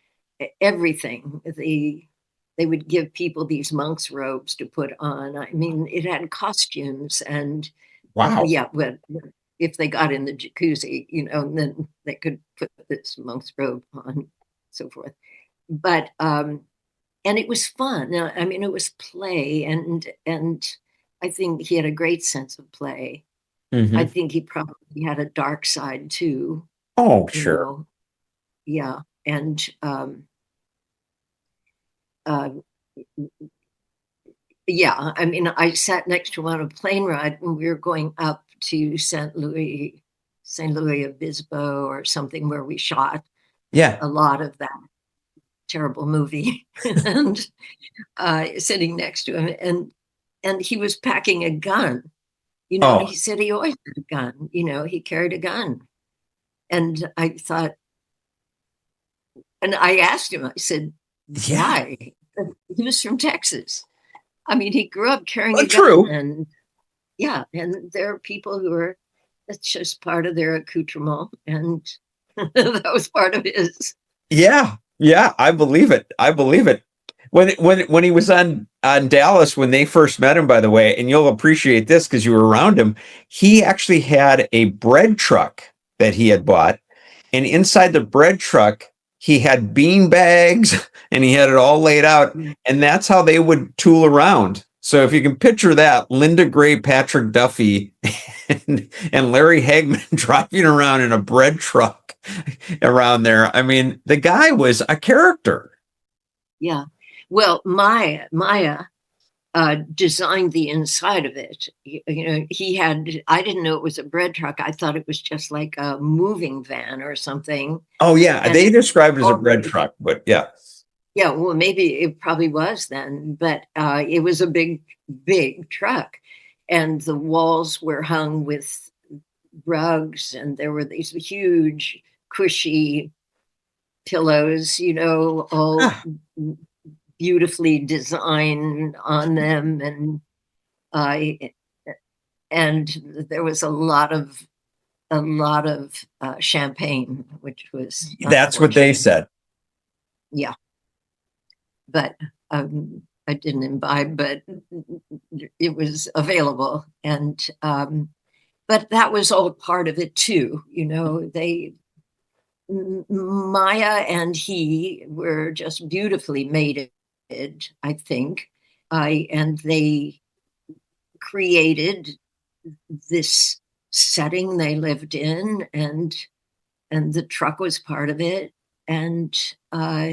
everything. They would give people these monk's robes to put on. I mean, it had costumes and Wow. yeah, if they got in the jacuzzi, and then they could put this monk's robe on, so forth. But and it was fun. I mean, it was play, and I think he had a great sense of play. I Hmm. think he probably had a dark side too, Oh, you sure. know. Yeah, and uh, yeah. I mean, I sat next to him on a plane ride when we were going up to St. Louis Obispo or something where we shot Yeah. a lot of that terrible movie, and sitting next to him, and he was packing a gun, and Oh, he said he always had a gun, he carried a gun. And I thought, and I asked him, I said, yeah. why? He was from Texas. I mean, he grew up carrying a gun, True. and yeah, and there are people who are, that's just part of their accoutrement, and that was part of his. Yeah. Yeah. I believe it. I believe it. When he was on Dallas when they first met him, by the way, and you'll appreciate this because you were around him, he actually had a bread truck that he had bought, and inside the bread truck he had bean bags and he had it all laid out, and that's how they would tool around. So if you can picture that, Linda Gray, Patrick Duffy, and Larry Hagman driving around in a bread truck around there. I mean, the guy was a character. Yeah. Well, Maya designed the inside of it. He had, I didn't know it was a bread truck. I thought it was just like a moving van or something. Oh yeah, And they it described it as a bread already, truck, but yeah. yeah, well, maybe it probably was then, but it was a big, big truck. And the walls were hung with rugs, and there were these huge, cushy pillows, all Ah, beautifully designed on them. Uh, and there was a lot of champagne, which was that's what they unfortunate. said. Yeah, but I didn't imbibe, but it was available, and but that was all part of it too. They Maya and he were just beautifully mated, I think. And they created this setting they lived in, and the truck was part of it, and uh,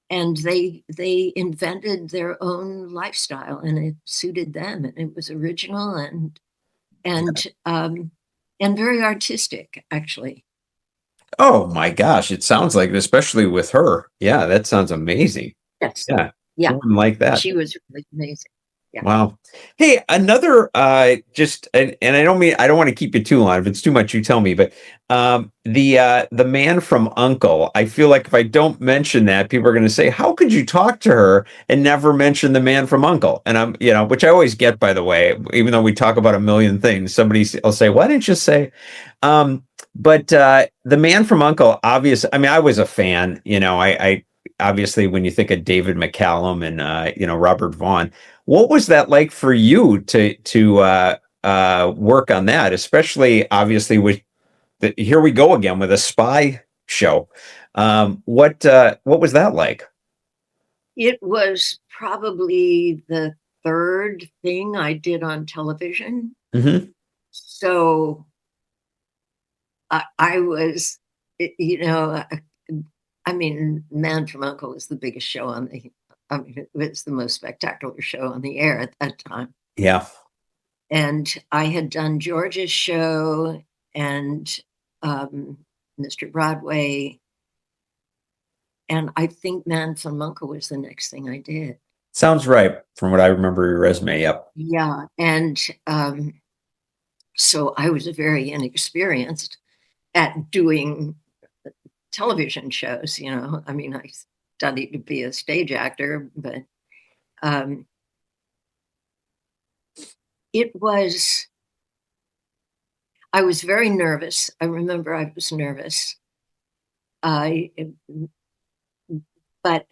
and they invented their own lifestyle, and it suited them, and it was original, and and very artistic, actually. Oh my gosh, it sounds like it, especially with her. Yeah, that sounds amazing. Yes, Yeah, yeah, who wouldn't like that? she was really amazing. Yeah. Wow. Hey, another just and I don't want to keep you too long. If it's too much, you tell me. But the man from Uncle, I feel like if I don't mention that, people are going to say, "How could you talk to her and never mention the man from Uncle?" And which I always get, by the way, even though we talk about a million things, somebody will say, "Why didn't you say?" But the man from Uncle, obvious. I mean, I was a fan. I obviously when you think of David McCallum and Robert Vaughn. What was that like for you to work on that, especially obviously with here we go again with a spy show. What was that like? It was probably the third thing I did on television. Hmm. So I was, I mean, Man from Uncle was the biggest show I mean, it was the most spectacular show on the air at that time. Yeah, And I had done George's show and um, Mr. Broadway. And I think Man from Uncle was the next thing I did. sounds right from what I remember your resume. Yep. Yeah. And so I was very inexperienced at doing television shows. I mean, I studied to be a stage actor, but um, it was, I was very nervous. I remember I was nervous. I but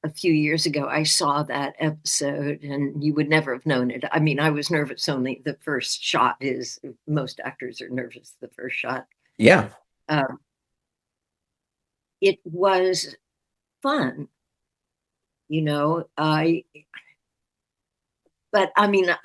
a few years ago, I saw that episode, and you would never have known it. I mean, I was nervous only the first shot. Is most actors are nervous the first shot. Yeah. It was fun, but I mean,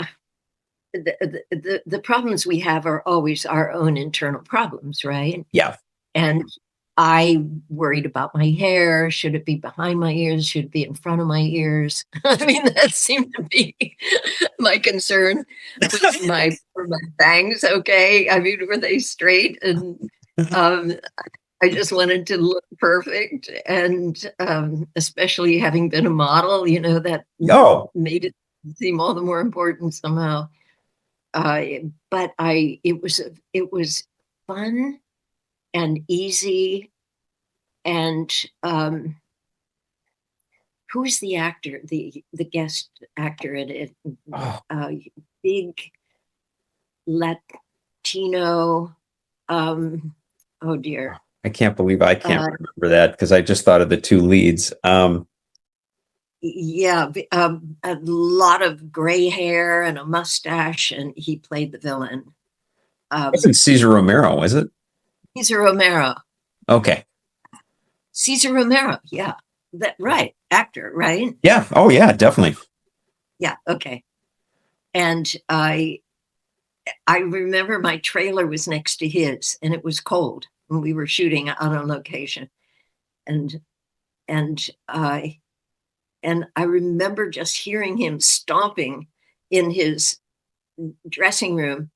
the problems we have are always our own internal problems, right? Yeah. And I worried about my hair. Should it be behind my ears? Should it be in front of my ears? I mean, that seemed to be my concern. Was my bangs okay? I mean, were they straight? And I just wanted to look perfect. And especially having been a model, that made it seem all the more important somehow. But it was fun and easy. And who is the actor, the guest actor in it? Big Latino. Oh dear. I can't believe I can't remember that, because I just thought of the two leads. Yeah, a lot of gray hair and a mustache, and he played the villain. Wasn't Caesar Romero, was it? Caesar Romero. Okay. Caesar Romero, yeah. Right. Actor, right? Yeah. Oh, yeah, definitely. Yeah, okay. And I remember my trailer was next to his, and it was cold when we were shooting out on location. And I remember just hearing him stomping in his dressing room,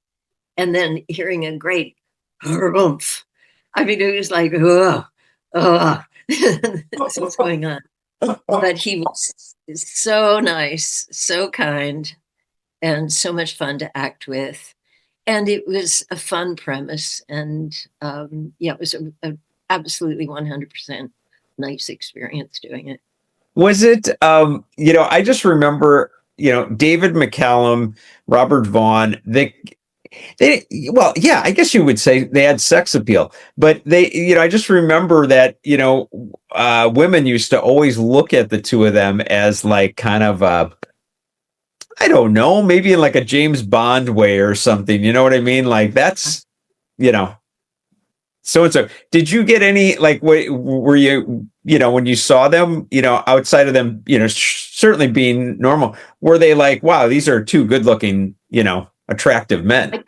and then hearing a great harumph. I mean, it was like, this is what's going on. But he was so nice, so kind, and so much fun to act with. And it was a fun premise. And it was a absolutely 100% nice experience doing it. Was it, I just remember, David McCallum, Robert Vaughn, well, yeah, I guess you would say they had sex appeal, but I just remember that, women used to always look at the two of them as like kind of I don't know, maybe in like a James Bond way or something. You know what I mean? Like that's, so. Did you get any, like, were you, when you saw them, outside of them, certainly being normal, were they like, wow, these are two good looking, attractive men?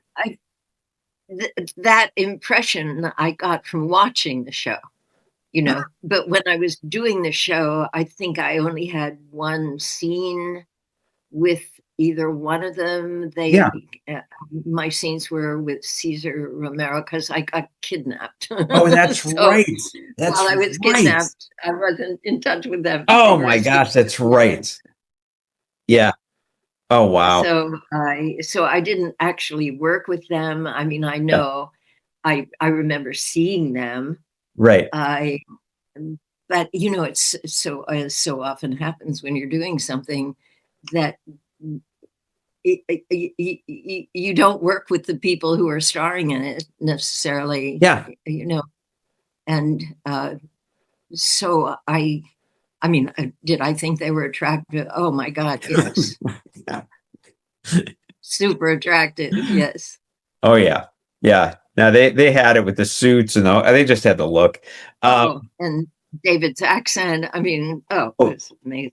That impression I got from watching the show, but when I was doing the show, I think I only had one scene with either one of them. My scenes were with Caesar Romero because I got kidnapped. Oh, that's right. While I was kidnapped, I wasn't in touch with them. Oh my gosh, that's right. Yeah. Oh wow. So I didn't actually work with them. I mean, I know, I remember seeing them. Right. But it's so often happens when you're doing something that you don't work with the people who are starring in it necessarily. Yeah. And so I mean, did I think they were attractive? Oh my God, yes. Super attractive, yes. Oh yeah, yeah. Now they had it with the suits and they just had the look. And David's accent. I mean, it was amazing.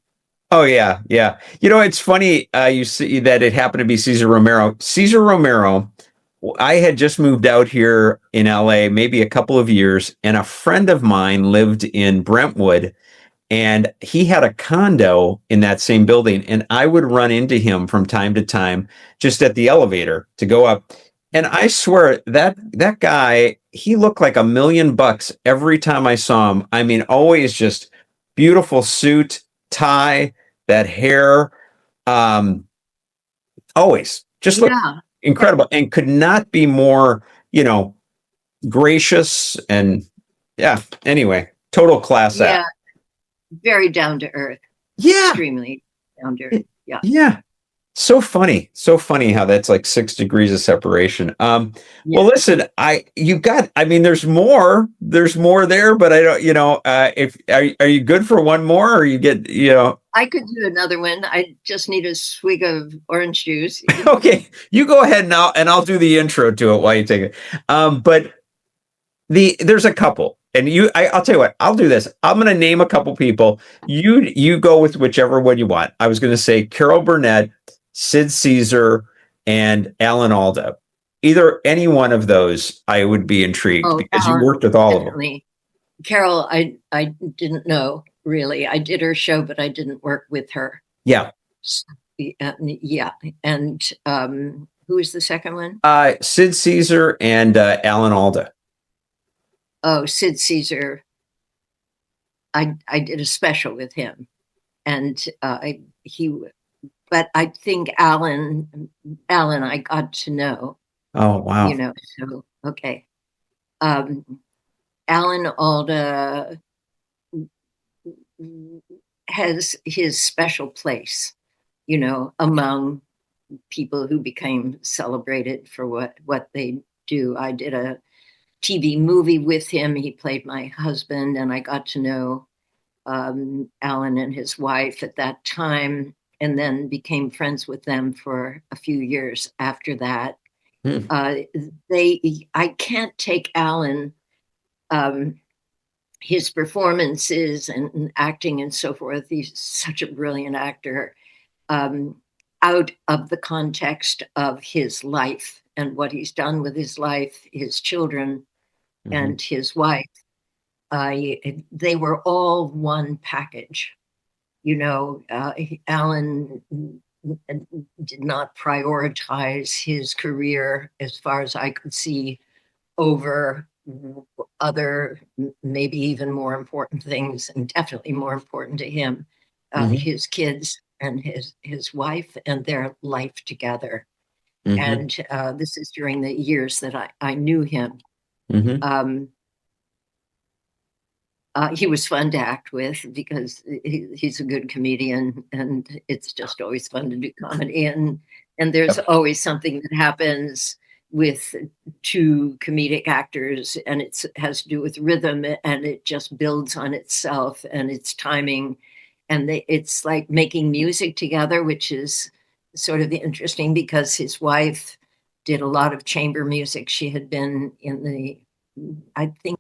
Oh yeah, yeah. It's funny you see that it happened to be Caesar Romero. Caesar Romero, I had just moved out here in LA maybe a couple of years, and a friend of mine lived in Brentwood, and he had a condo in that same building, and I would run into him from time to time just at the elevator to go up. And I swear that guy, he looked like $1 million every time I saw him. I mean, always just beautiful suit, tie, that hair, always just looked incredible, and could not be more, gracious. And anyway, total class act. Very down to earth. Yeah. Extremely down to earth. Yeah. Yeah. So funny how that's like 6 degrees of separation. Yeah, Well, listen, I mean, there's more there, but I don't, if are you good for one more, or you get, I could do another one. I just need a swig of orange juice. okay, you go ahead now, and I'll do the intro to it while you take it. But there's a couple, and I'll tell you what, I'll do this. I'm going to name a couple people. You go with whichever one you want. I was going to say Carol Burnett, Sid Caesar, and Alan Alda. Either any one of those, I would be intrigued Oh, because you worked with all of them. definitely. Carol, I didn't know really. I did her show, but I didn't work with her. Yeah. So, yeah. And who was the second one? Sid Caesar and Alan Alda. Oh, Sid Caesar. I did a special with him, and but I think Alan, I got to know, Oh, wow. So okay. Um, Alan Alda has his special place, among people who became celebrated for what they do. I did a TV movie with him. He played my husband, and I got to know Alan and his wife at that time, and then became friends with them for a few years after that. Hmm. I can't take Alan, um, his performances and acting and so forth. He's such a brilliant actor. Um, Out of the context of his life and what he's done with his life, his children, Hmm. and his wife. They were all one package. Alan did not prioritize his career, as far as I could see, over other, maybe even more important things, and definitely more important to him, Hmm. his kids and his wife and their life together. Hmm. And this is during the years that I knew him. Hmm. Um, he was fun to act with because he's a good comedian, and it's just always fun to do comedy. And there's Yep. always something that happens with two comedic actors, and it has to do with rhythm, and it just builds on itself and its timing, and it's like making music together, which is sort of interesting because his wife did a lot of chamber music. She had been in I think,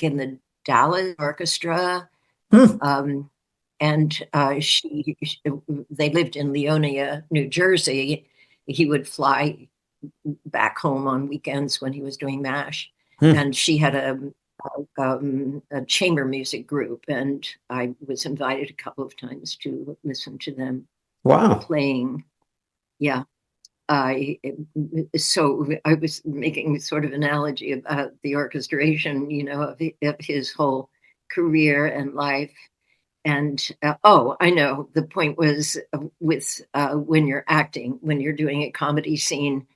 in the Dallas Orchestra. Hmm. Um, and they lived in Leonia, New Jersey. He would fly back home on weekends when he was doing MASH. Hmm. And she had a chamber music group, and I was invited a couple of times to listen to them Wow. playing. Yeah. I so I was making sort of analogy about the orchestration, of his whole career and life. And oh, I know the point was with when you're acting, when you're doing a comedy scene,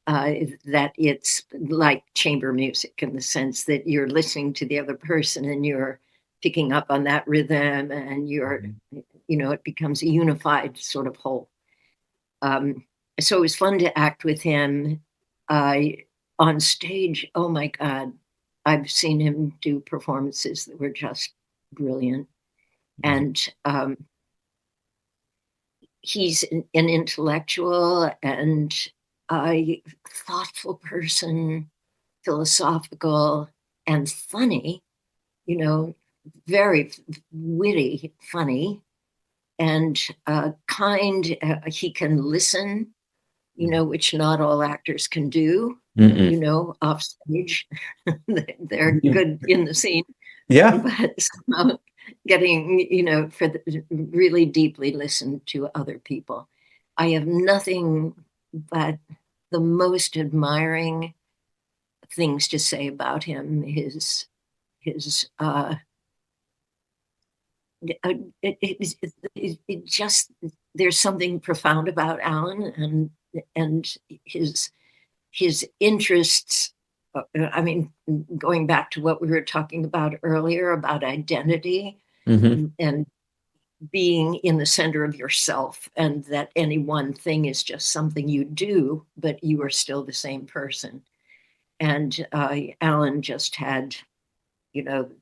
that it's like chamber music in the sense that you're listening to the other person and you're picking up on that rhythm, and it becomes a unified sort of whole. Um, so it was fun to act with him on stage. Oh my God, I've seen him do performances that were just brilliant. And he's an intellectual and a thoughtful person, philosophical and funny, you know, very witty, funny, and kind. He can listen, which not all actors can do, Mm-mm. off stage. They're good in the scene, Yeah. but somehow getting, really deeply listen to other people. I have nothing but the most admiring things to say about him. His it just, there's something profound about Alan, and his interests. I mean, going back to what we were talking about earlier about identity, Hmm. and being in the center of yourself, and that any one thing is just something you do, but you are still the same person. And Alan just had,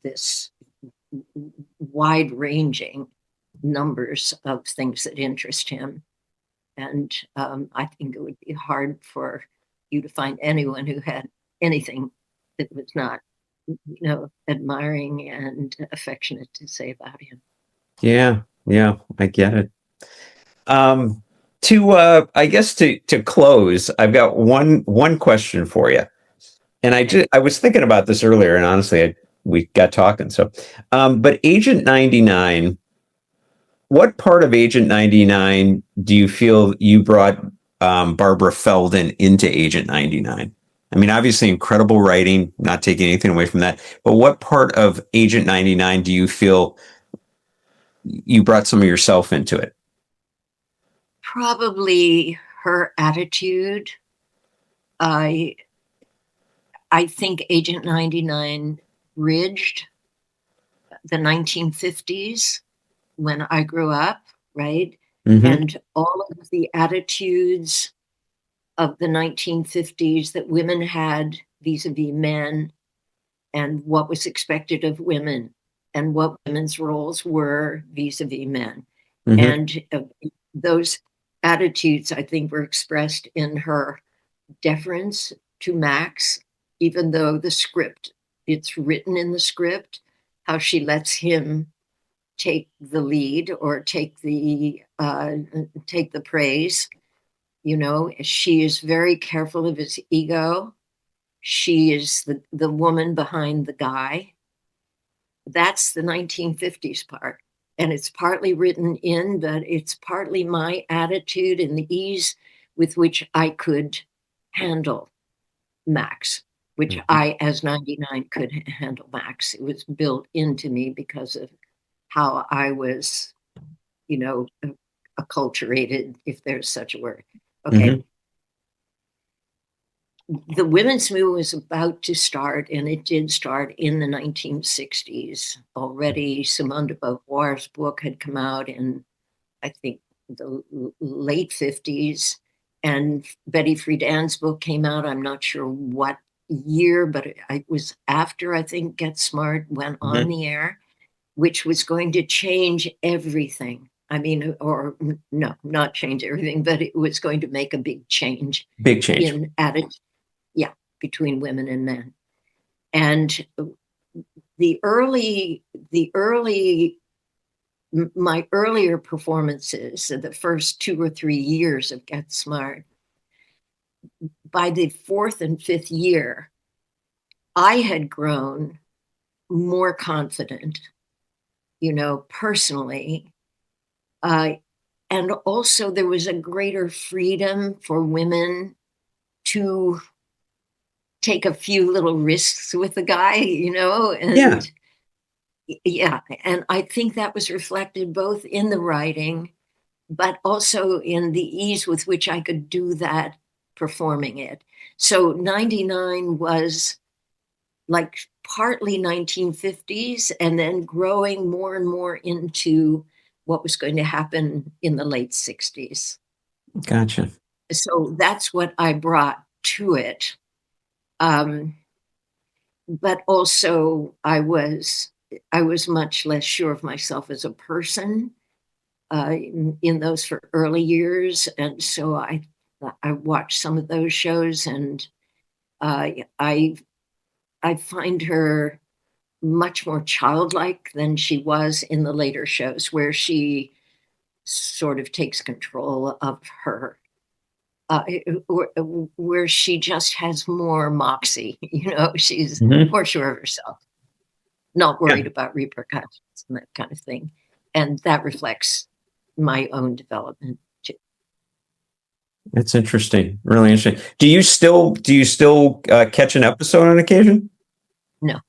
this wide-ranging numbers of things that interest him. And I think it would be hard for you to find anyone who had anything that was not, admiring and affectionate to say about him. Yeah, I get it. I guess to close, I've got one question for you, and I was thinking about this earlier, and honestly, we got talking. So, but Agent 99, what part of Agent 99 do you feel you brought Barbara Feldon into Agent 99? I mean, obviously, incredible writing, not taking anything away from that. But what part of Agent 99 do you feel you brought some of yourself into it? Probably her attitude. I think Agent 99 bridged the 1950s when I grew up, right? Mm-hmm. And all of the attitudes of the 1950s that women had vis-a-vis men, and what was expected of women, and what women's roles were vis-a-vis men. Mm-hmm. And those attitudes, I think, were expressed in her deference to Max, even though it's written in the script, how she lets him take the lead or take the praise. She is very careful of his ego. She is the woman behind the guy. That's the 1950s part. And it's partly written in, but it's partly my attitude and the ease with which I could handle Max, which I, as 99, could handle Max. It was built into me because of how I was, acculturated, if there's such a word. Okay. Mm-hmm. The women's movement was about to start, and it did start in the 1960s. Already Simone de Beauvoir's book had come out in, I think, the late 50s, and Betty Friedan's book came out, I'm not sure what year, but it was after, I think, Get Smart went on the air, which was going to change everything. I mean, or no, not change everything, but it was going to make a big change. Big change. In attitude, between women and men. And my earlier performances, the first 2 or 3 years of Get Smart, by the fourth and fifth year, I had grown more confident, personally. And also there was a greater freedom for women to take a few little risks with the guy, and and I think that was reflected both in the writing, but also in the ease with which I could do that performing it. So 99 was like partly 1950s, and then growing more and more into what was going to happen in the late 60s. Gotcha. So that's what I brought to it. But also I was much less sure of myself as a person in those early years. And so I watched some of those shows, and I find her much more childlike than she was in the later shows, where she sort of takes control of her, where she just has more moxie. She's more sure of herself, not worried about repercussions and that kind of thing. And that reflects my own development too. That's interesting. Really interesting. Do you still catch an episode on occasion? No.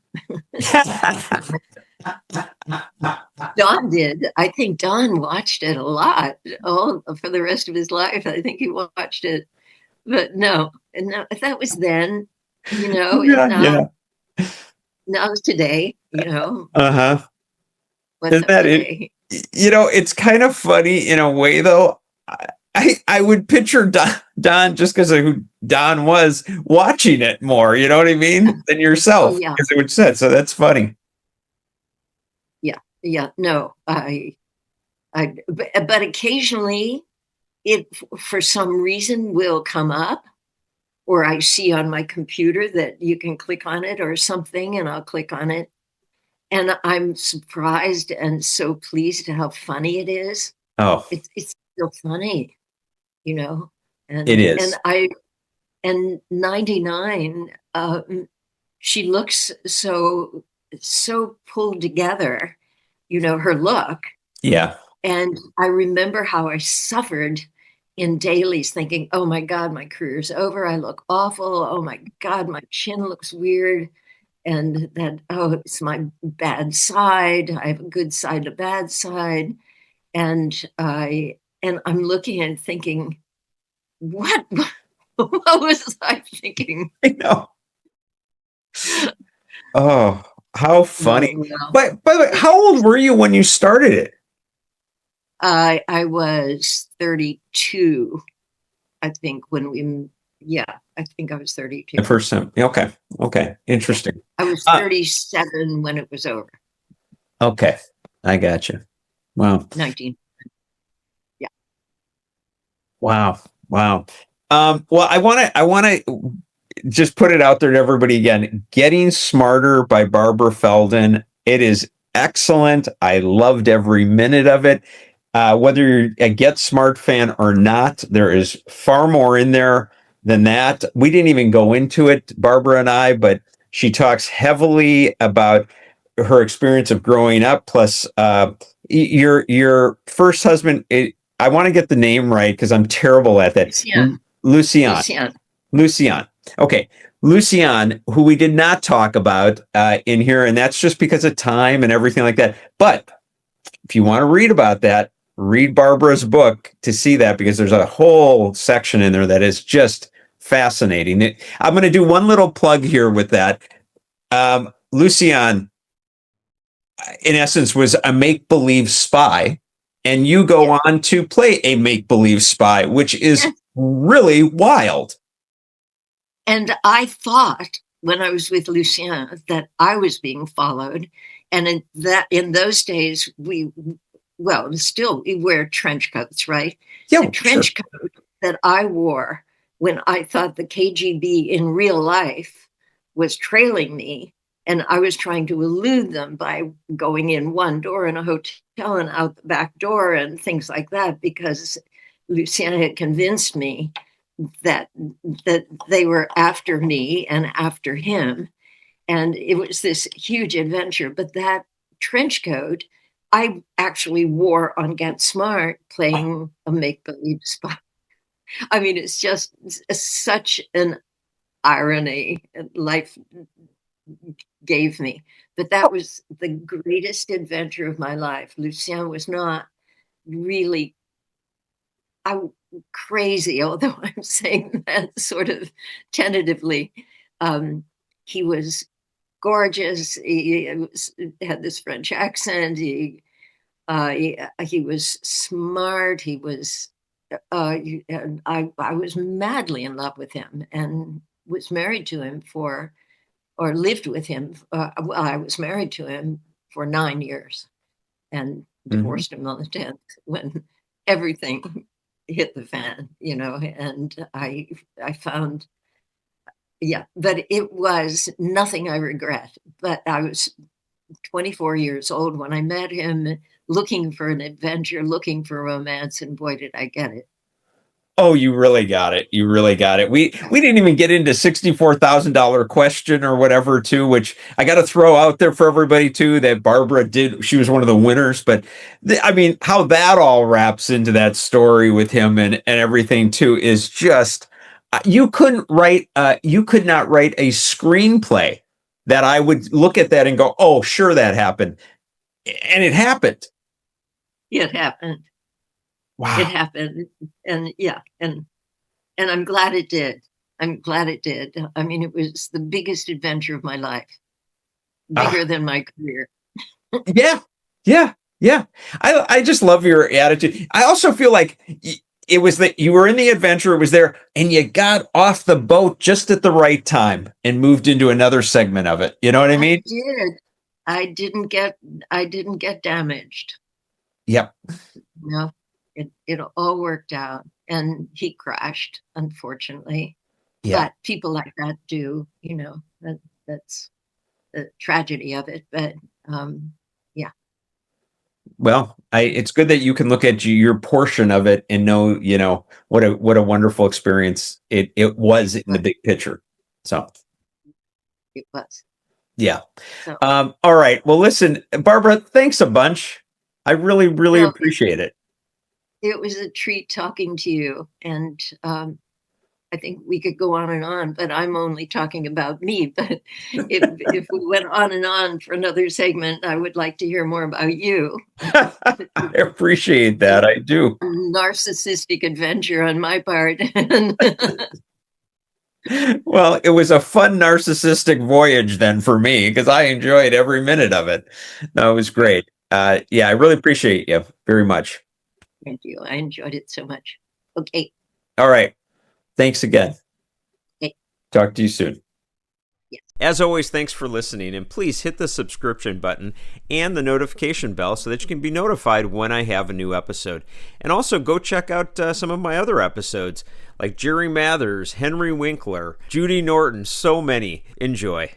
Don did. I think Don watched it a lot, for the rest of his life. I think he watched it, but no, that was then, now it's today, Uh-huh. What's up today? It's kind of funny in a way, though. I would picture Don just because of who Don was watching it more, you know what I mean, than Oh yourself, yeah, because it would said. So that's funny. yeah, yeah. No, but occasionally it, for some reason, will come up, or I see on my computer that you can click on it or something, and I'll click on it. And I'm surprised and so pleased at how funny it is. Oh, It's so funny, you know. it And is. I and 99, she looks so pulled together, her look. Yeah. And I remember how I suffered in dailies thinking, oh my God, my career's over. I look awful. Oh my God, my chin looks weird. And that, oh, it's my bad side. I have a good side, a bad side. And I'm looking and thinking, what what was I thinking? I know. Oh, how Oh funny. well, But by the way, it, how old were you when you started it? I was 32, I think, yeah, I think I was The 32. first time. Okay. Okay. Yeah. Interesting. I was Uh, 37 when it was over. okay. I got you. Wow. 19. Yeah. Wow. Wow. Well, I want to just put it out there to everybody again. Getting Smarter by Barbara Feldon. It is excellent. I loved every minute of it. Whether you're a Get Smart fan or not, there is far more in there than that. We didn't even go into it, Barbara and I, but she talks heavily about her experience of growing up. Plus, your first husband. I want to get the name right because I'm terrible at that. Lucien. Lucien. Lucien. Lucien. Okay. Lucien, who we did not talk about in here, and that's just because of time and everything like that. But if you want to read about that, read Barbara's book to see that because there's a whole section in there that is just fascinating. I'm going to do one little plug here with that. Lucien, in essence, was a make believe spy, and you go Yeah. on to play a make believe spy, which is really wild. And I thought when I was with Lucien that I was being followed. And in those days, still we wear trench coats, right? The Yeah, sure. trench coat that I wore when I thought the KGB in real life was trailing me, and I was trying to elude them by going in one door in a hotel and out the back door and things like that, because Lucien had convinced me that that they were after me and after him, and it was this huge adventure. But that trench coat I actually wore on Get Smart playing a make-believe spy. I mean, it's just such an irony life gave me. But that was the greatest adventure of my life. Lucien was not really crazy, although I'm saying that sort of tentatively. Um, he was gorgeous. Had this French accent. He was smart. He was, and I was madly in love with him and was married to him or lived with him. Well, I was married to him for 9 years and Mhm. divorced him on the 10th when everything hit the fan, and I found, yeah, but it was nothing I regret. But I was 24 years old when I met him, looking for an adventure, looking for romance, and boy, did I get it. Oh, you really got it. You really got it. We didn't even get into $64,000 question or whatever too, which I got to throw out there for everybody too. That Barbara did. She was one of the winners, but I mean, how that all wraps into that story with him and everything too is just you couldn't write. You could not write a screenplay that I would look at that and go, "Oh, sure, that happened," and it happened. It happened. It Wow. happened, and yeah, and I'm glad it did. I'm glad it did. I mean, it was the biggest adventure of my life, Ah, bigger than my career. yeah. Yeah. Yeah. I just love your attitude. I also feel like it was that you were in the adventure, it was there, and you got off the boat just at the right time and moved into another segment of it. You know what I I mean? did. I didn't get I didn't get damaged. Yep. No, it all worked out. And he crashed, unfortunately. Yeah. But people like that do, that's the tragedy of it. But yeah, Well, it's good that you can look at your portion of it and know, what a wonderful experience it was in the but big picture. So, it was. yeah. So, All right. Well, listen, Barbara, thanks a bunch. I really, really well, appreciate it. it was a treat talking to you. And I think we could go on, but I'm only talking about me. But if we went on and on for another segment, I would like to hear more about you. I appreciate that. I do. Narcissistic adventure on my part. Well, it was a fun narcissistic voyage then for me because I enjoyed every minute of it. No, it was great. Yeah, I really appreciate you very much. Thank you. I enjoyed it so much. Okay. All right. Thanks again. Okay. Talk to you soon. Yes. As always, thanks for listening, and please hit the subscription button and the notification bell so that you can be notified when I have a new episode. And also go check out some of my other episodes, like Jerry Mathers, Henry Winkler, Judy Norton, so many. Enjoy.